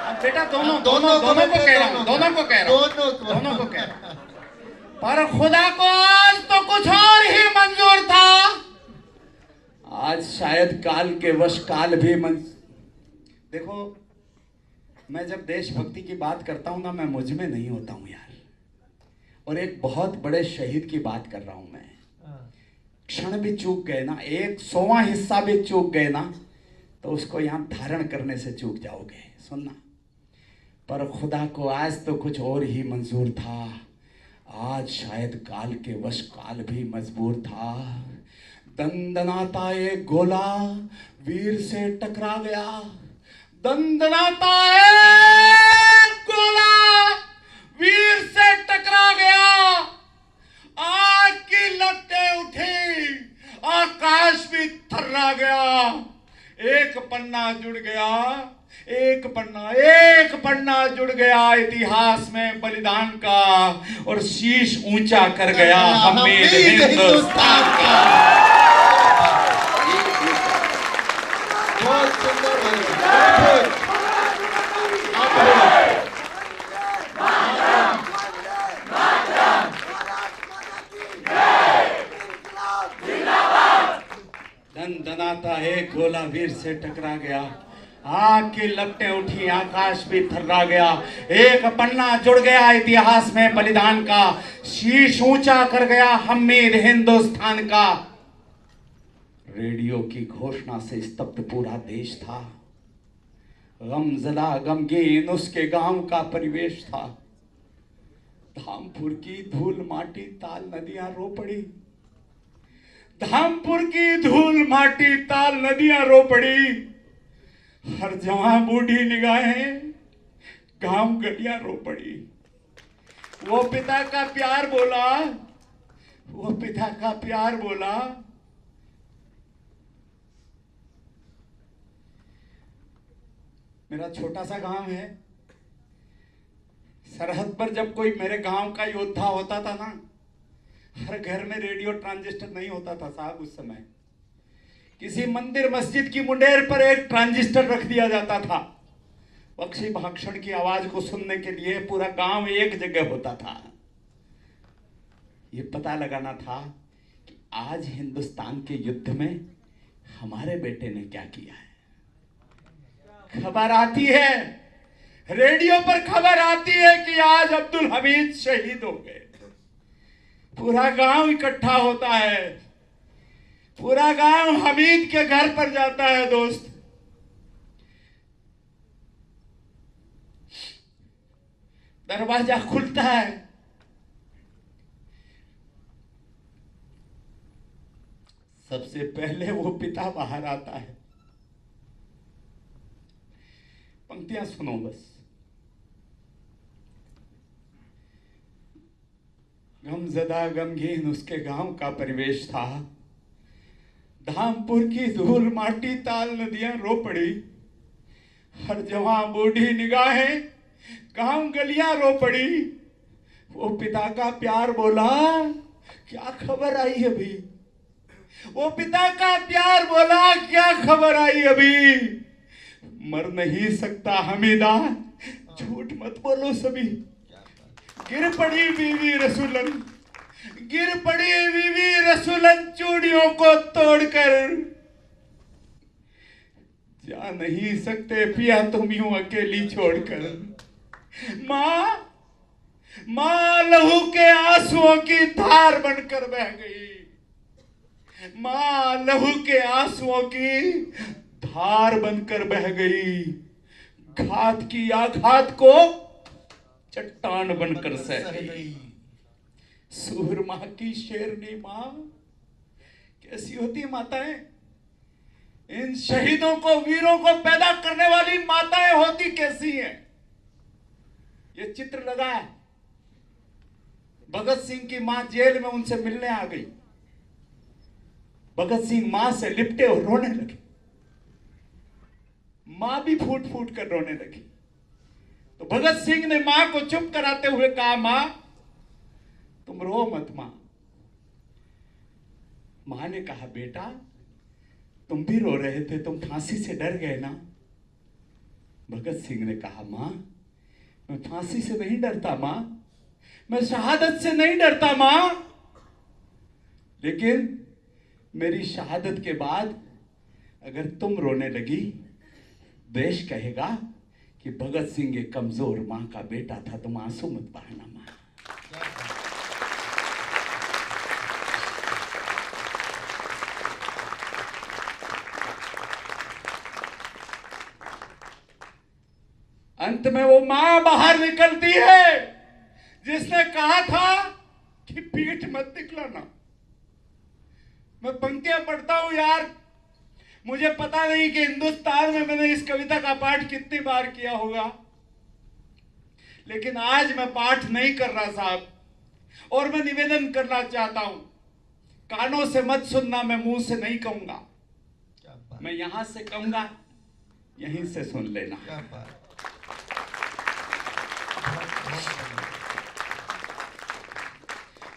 अब बेटा दोनों दोनों दोनों को कह रहा हूँ, दोनों को कह रहा हूँ, दोनों को कह रहा हूँ। पर खुदा को आज तो कुछ और ही मंजूर था। आज शायद काल के वश काल भी देखो, मैं जब देशभक्ति की बात करता हूं ना, मैं मुझ में नहीं होता हूं यार। और एक बहुत बड़े शहीद की बात कर रहा हूं मैं। क्षण भी चूक गए ना, 100वां हिस्सा भी चूक गए ना, तो उसको यहां धारण करने से चूक जाओगे। सुनना, पर खुदा को आज तो कुछ और ही मंजूर था। आज शायद काल के वश काल भी मजबूर था। दंदनाता एक गोला वीर से टकरा गया, दंदनाता एक गोला वीर से टकरा गया। आग की लपटें उठी, आकाश भी थर्रा गया। एक पन्ना जुड़ गया, एक पन्ना जुड़ गया इतिहास में बलिदान का, और शीश ऊंचा कर गया हमें हिंदुस्तान का। बहुत सुंदर दंदनाता एक गोला वीर से टकरा गया, आग की लपटें उठी, आकाश भी थर्रा गया। एक पन्ना जुड़ गया इतिहास में बलिदान का, शीश ऊंचा कर गया हमीद हिंदुस्तान का। रेडियो की घोषणा से स्तब्ध पूरा देश था। गमजदा गमगीन उसके गांव का परिवेश था। धामपुर की धूल माटी ताल नदियां रो पड़ी, धामपुर की धूल माटी ताल नदियां रो पड़ी। हर जवां बूढ़ी निगाहें गांव गलियां रो पड़ी। वो पिता का प्यार बोला, वो पिता का प्यार बोला, मेरा छोटा सा गांव है, सरहद पर जब कोई मेरे गांव का योद्धा होता था ना, हर घर में रेडियो ट्रांजिस्टर नहीं होता था साहब उस समय। किसी मंदिर मस्जिद की मुंडेर पर एक ट्रांजिस्टर रख दिया जाता था। पक्षी भाषण की आवाज को सुनने के लिए पूरा गांव एक जगह होता था। ये पता लगाना था कि आज हिंदुस्तान के युद्ध में हमारे बेटे ने क्या किया है। खबर आती है, रेडियो पर खबर आती है कि आज अब्दुल हमीद शहीद हो गए। पूरा गांव इकट्ठा होता है, पूरा गांव हमीद के घर पर जाता है। दोस्त, दरवाजा खुलता है, सबसे पहले वो पिता बाहर आता है। पंक्तियां सुनो बस। गमजदा गमगीन उसके गांव का परिवेश था। धामपुर की धूल माटी ताल नदियां रो पड़ी। हर जवां बूढ़ी निगाहें गांव गलियां रो पड़ी। वो पिता का प्यार बोला, क्या खबर आई अभी। वो पिता का प्यार बोला, क्या खबर आई अभी। मर नहीं सकता हमीदा, झूठ मत बोलो सभी। गिर पड़ी बीवी रसूलन, गिर पड़ी बीवी रसूलन चूड़ियों को तोड़कर। जा नहीं सकते पिया तुम यूं अकेली छोड़कर। माँ मां लहू के आंसुओं की धार बनकर बह गई। मां लहू के आंसुओं की धार बनकर बह गई। घात की आघात को चट्टान बनकर सह गई। सूरमा की शेरनी मां कैसी होती माताएं? इन शहीदों को, वीरों को पैदा करने वाली माताएं होती कैसी हैं? ये चित्र लगा है। भगत सिंह की मां जेल में उनसे मिलने आ गई। भगत सिंह मां से लिपटे और रोने लगे। मां भी फूट फूट कर रोने लगी। तो भगत सिंह ने मां को चुप कराते हुए कहा, मां तुम रो मत। मां ने कहा, बेटा तुम भी रो रहे थे, तुम फांसी से डर गए ना? भगत सिंह ने कहा, मां मैं फांसी से नहीं डरता मां, मैं शहादत से नहीं डरता मां, लेकिन मेरी शहादत के बाद अगर तुम रोने लगी, देश कहेगा कि भगत सिंह एक कमजोर मां का बेटा था। तुम आंसू मत बहाना मां। अंत में वो मां बाहर निकलती है जिसने कहा था कि पीठ मत दिखलाना। मैं पंक्तियां पढ़ता हूं यार, मुझे पता नहीं कि हिंदुस्तान में मैंने इस कविता का पाठ कितनी बार किया होगा, लेकिन आज मैं पाठ नहीं कर रहा साहब, और मैं निवेदन करना चाहता हूं, कानों से मत सुनना, मैं मुंह से नहीं कहूंगा, मैं यहां से कहूंगा, यहीं से सुन लेना।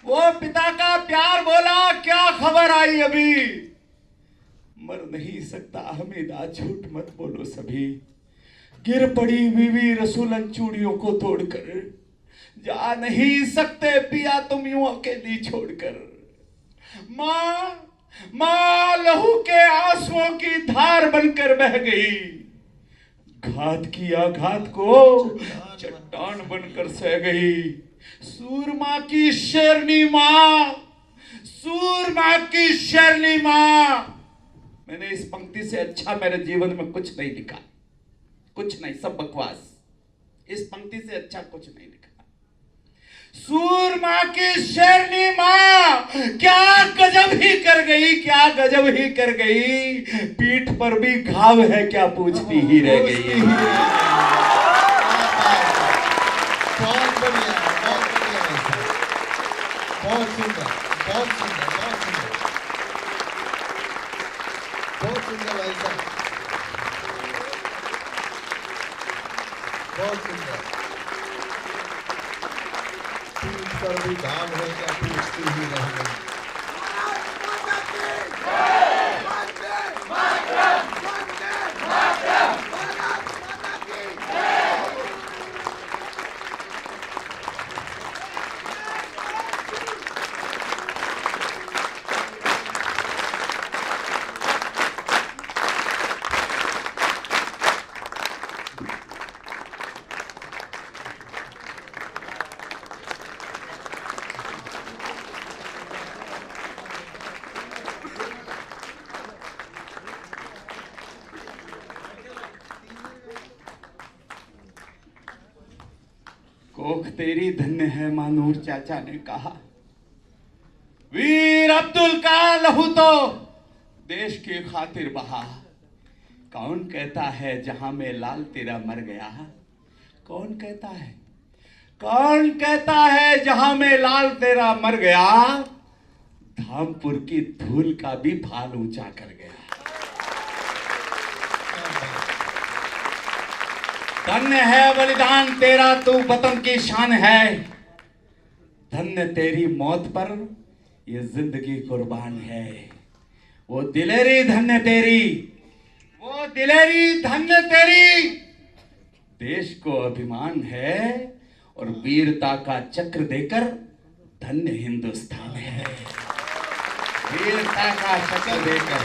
वो पिता का प्यार बोला, क्या खबर आई अभी, मर नहीं सकता हमीदा, झूठ मत बोलो सभी, गिर पड़ी बीवी रसूलन चूड़ियों को तोड़कर, जा नहीं सकते पिया तुम यूं अकेली छोड़कर। मां लहू के आंसुओं की धार बनकर बह गई, घात की आघात को चट्टान बनकर सह गई। सूरमा की शेरनी मां, सूरमा की शेरनी मां। मैंने इस पंक्ति से अच्छा मेरे जीवन में कुछ नहीं लिखा, कुछ नहीं, सब बकवास। इस पंक्ति से अच्छा कुछ नहीं लिखा। सूरमा की शेरनी मां क्या गजब ही कर गई, क्या गजब ही कर गई, पीठ पर भी घाव है क्या पूछती ही रह गई। बहुत बढ़िया, बहुत सुंदर, बहुत सुंदर, बहुत सुंदर, बहुत सुंदर भाई साहब, बहुत सुंदर। पीठ पर भी घाव है क्या पूछती ही रह गई। कोख तेरी धन्य है, मानूर चाचा ने कहा। वीर अब्दुल का लहू तो देश की खातिर बहा। कौन कहता है जहां में लाल तेरा मर गया, कौन कहता है, कौन कहता है जहां में लाल तेरा मर गया, धामपुर की धूल का भी भाल ऊंचा कर गया। धन्य है बलिदान तेरा, तू वतन की शान है, धन्य तेरी मौत पर ये जिंदगी कुर्बान है। वो दिलेरी धन्य तेरी, वो दिलेरी धन्य तेरी, देश को अभिमान है और वीरता का चक्र देकर धन्य हिंदुस्तान है। वीरता का चक्र देकर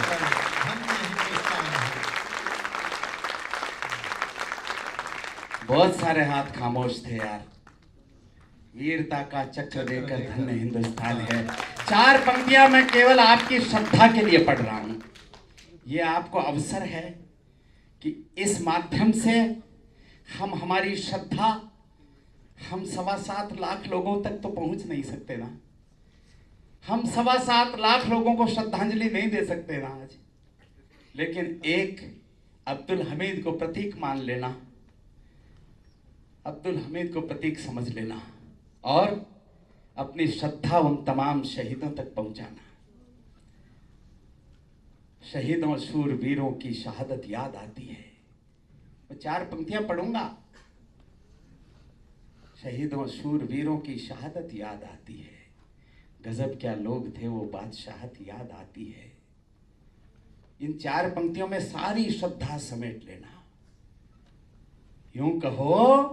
बहुत सारे हाथ खामोश थे यार, वीरता का चक्र देकर धन्य हिंदुस्तान है। 4 पंक्तियां मैं केवल आपकी श्रद्धा के लिए पढ़ रहा हूं। ये आपको अवसर है कि इस माध्यम से हम हमारी श्रद्धा, हम 7.25 लाख लोगों तक तो पहुंच नहीं सकते ना, हम 7.25 लाख लोगों को श्रद्धांजलि नहीं दे सकते ना आज, लेकिन एक अब्दुल हमीद को प्रतीक मान लेना, अब्दुल हमीद को प्रतीक समझ लेना और अपनी श्रद्धा उन तमाम शहीदों तक पहुंचाना। शहीदों शूरवीरों की शहादत याद आती है। मैं 4 पंक्तियां पढ़ूंगा। शहीदों शूरवीरों की शहादत याद आती है, गजब क्या लोग थे वो बादशाहत याद आती है। इन 4 पंक्तियों में सारी श्रद्धा समेट लेना। यूं कहो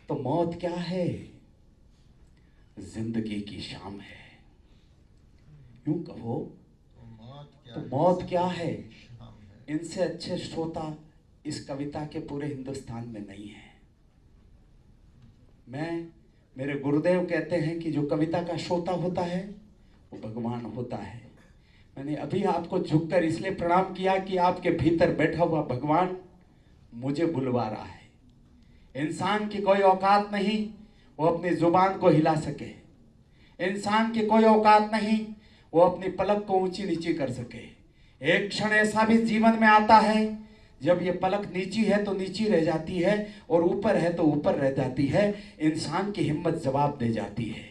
तो मौत क्या है, जिंदगी की शाम है। यूं कहो तो मौत क्या है। इनसे अच्छे श्रोता इस कविता के पूरे हिंदुस्तान में नहीं है। मेरे गुरुदेव कहते हैं कि जो कविता का श्रोता होता है वो भगवान होता है। मैंने अभी आपको झुककर इसलिए प्रणाम किया कि आपके भीतर बैठा हुआ भगवान मुझे बुलवा रहा है। इंसान की कोई औकात नहीं वो अपनी जुबान को हिला सके, इंसान की कोई औकात नहीं वो अपनी पलक को ऊंची नीची कर सके। एक क्षण ऐसा भी जीवन में आता है जब ये पलक नीची है तो नीची रह जाती है और ऊपर है तो ऊपर रह जाती है। इंसान की हिम्मत जवाब दे जाती है।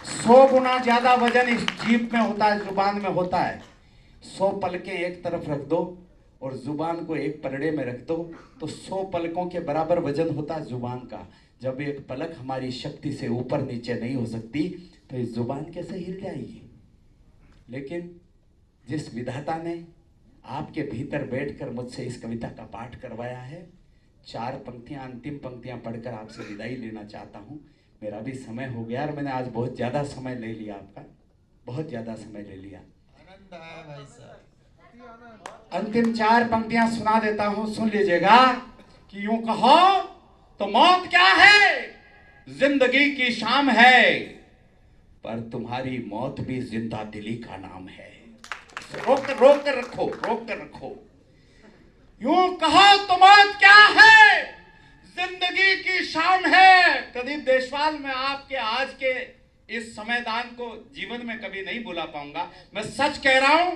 100 गुना ज्यादा वजन इस जीभ में होता है, जुबान में होता है। 100 पलकें एक तरफ रख दो और जुबान को एक पलड़े में रख दो तो 100 पलकों के बराबर वजन होता है जुबान का। जब एक पलक हमारी शक्ति से ऊपर नीचे नहीं हो सकती तो इस जुबान कैसे हिल जाएगी। लेकिन जिस विधाता ने आपके भीतर बैठकर मुझसे इस कविता का पाठ करवाया है, 4 पंक्तियां, अंतिम पंक्तियां पढ़कर आपसे विदाई लेना चाहता हूं। मेरा भी समय हो गया और मैंने आज बहुत ज्यादा समय ले लिया, आपका बहुत ज्यादा समय ले लिया। आनंद आया भाई साहब। अंतिम 4 पंक्तियां सुना देता हूं, सुन लीजिएगा कि यूं कहो तो मौत क्या है, जिंदगी की शाम है, पर तुम्हारी मौत भी जिंदा दिली का नाम है। रोक कर रखो। यूं कहो तो मौत क्या है, जिंदगी की शाम है। प्रदीप देशवाल, मैं आपके आज के इस समयदान को जीवन में कभी नहीं भुला पाऊंगा। मैं सच कह रहा हूं,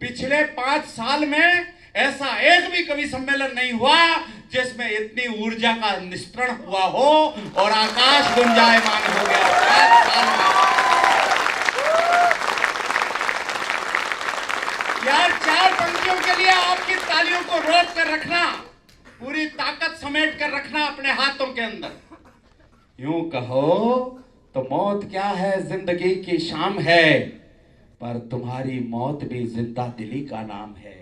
पिछले 5 साल में ऐसा एक भी कवि सम्मेलन नहीं हुआ जिसमें इतनी ऊर्जा का निस्परण हुआ हो और आकाश गुंजायमान हो गया। 5 साल में यार 4 पंक्तियों के लिए आपकी तालियों को रोक कर रखना, पूरी ताकत समेट कर रखना अपने हाथों के अंदर। यूं कहो तो मौत क्या है, जिंदगी की शाम है, पर तुम्हारी मौत भी जिंदा दिली का नाम है।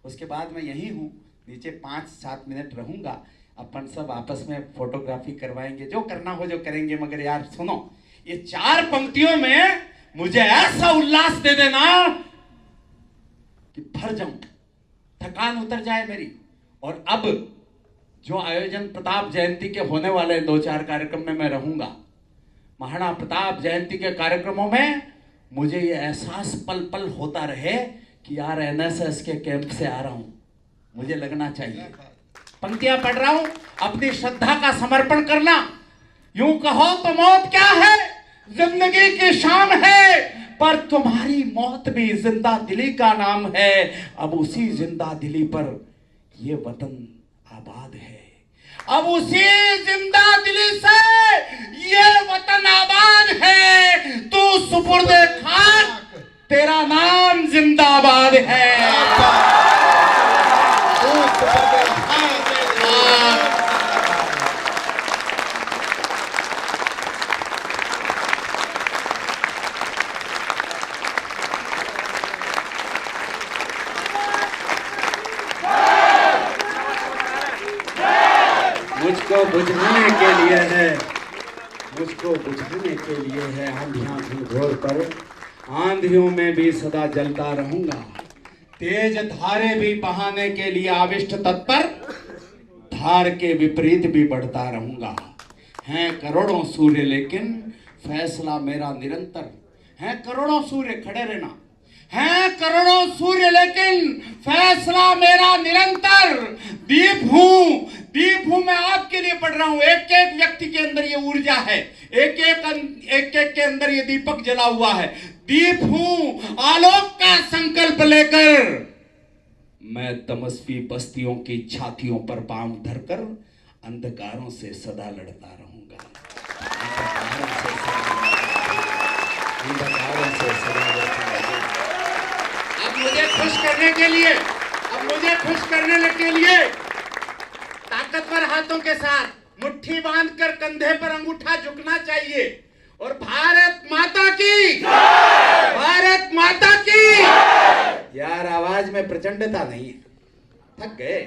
उसके बाद मैं यही हूं, नीचे 5-7 मिनट रहूंगा। अपन सब आपस में फोटोग्राफी करवाएंगे, जो करना हो जो करेंगे। मगर यार सुनो, ये 4 पंक्तियों में मुझे ऐसा उल्लास दे देना कि भर जाऊं, थकान उतर जाए मेरी। और अब जो आयोजन प्रताप जयंती के होने वाले 2-4 कार्यक्रम में मैं रहूंगा, महाराणा प्रताप जयंती के कार्यक्रमों में मुझे ये एहसास पल पल होता रहे कि यार एनएसएस के कैंप से आ रहा हूं, मुझे लगना चाहिए। पंक्तियां पढ़ रहा हूं, अपनी श्रद्धा का समर्पण करना। यूं कहो तो मौत क्या है, जिंदगी की शाम है, पर तुम्हारी मौत भी जिंदा दिली का नाम है। अब उसी जिंदा दिली पर ये वतन आबाद है, अब उसी जिंदा दिली से ये वतन आबाद है। तू सुपुर्दे खाक, तेरा नाम जिंदाबाद है। मुझको बुझाने के लिए है, मुझको बुझाने के लिए है। आंधियां घोर पर, आंधियों में भी सदा जलता रहूंगा। तेज धारे भी बहाने के लिए आविष्ट तत्पर, धार के विपरीत भी बढ़ता रहूंगा। हैं करोड़ों सूर्य लेकिन फैसला मेरा निरंतर। हैं करोड़ों सूर्य, खड़े रहना। हैं करोड़ों सूर्य लेकिन फैसला मेरा निरंतर। दीप हूं मैं, आपके लिए पढ़ रहा हूं। एक एक व्यक्ति के अंदर ये ऊर्जा है, एक एक के अंदर ये दीपक जला हुआ है। दीप हूं आलोक का संकल्प लेकर, मैं तमस्वी बस्तियों की छातियों पर पांव धरकर अंधकारों से सदा लड़ता रहूंगा। अंधकारों से सदा लड़ता रहूंगा। अब मुझे खुश करने के लिए ताकतवर हाथों के साथ मुट्ठी बांधकर कंधे पर अंगूठा झुकना चाहिए और भारत माता की, भारत माता की। यार आवाज में प्रचंडता नहीं है, थक गए।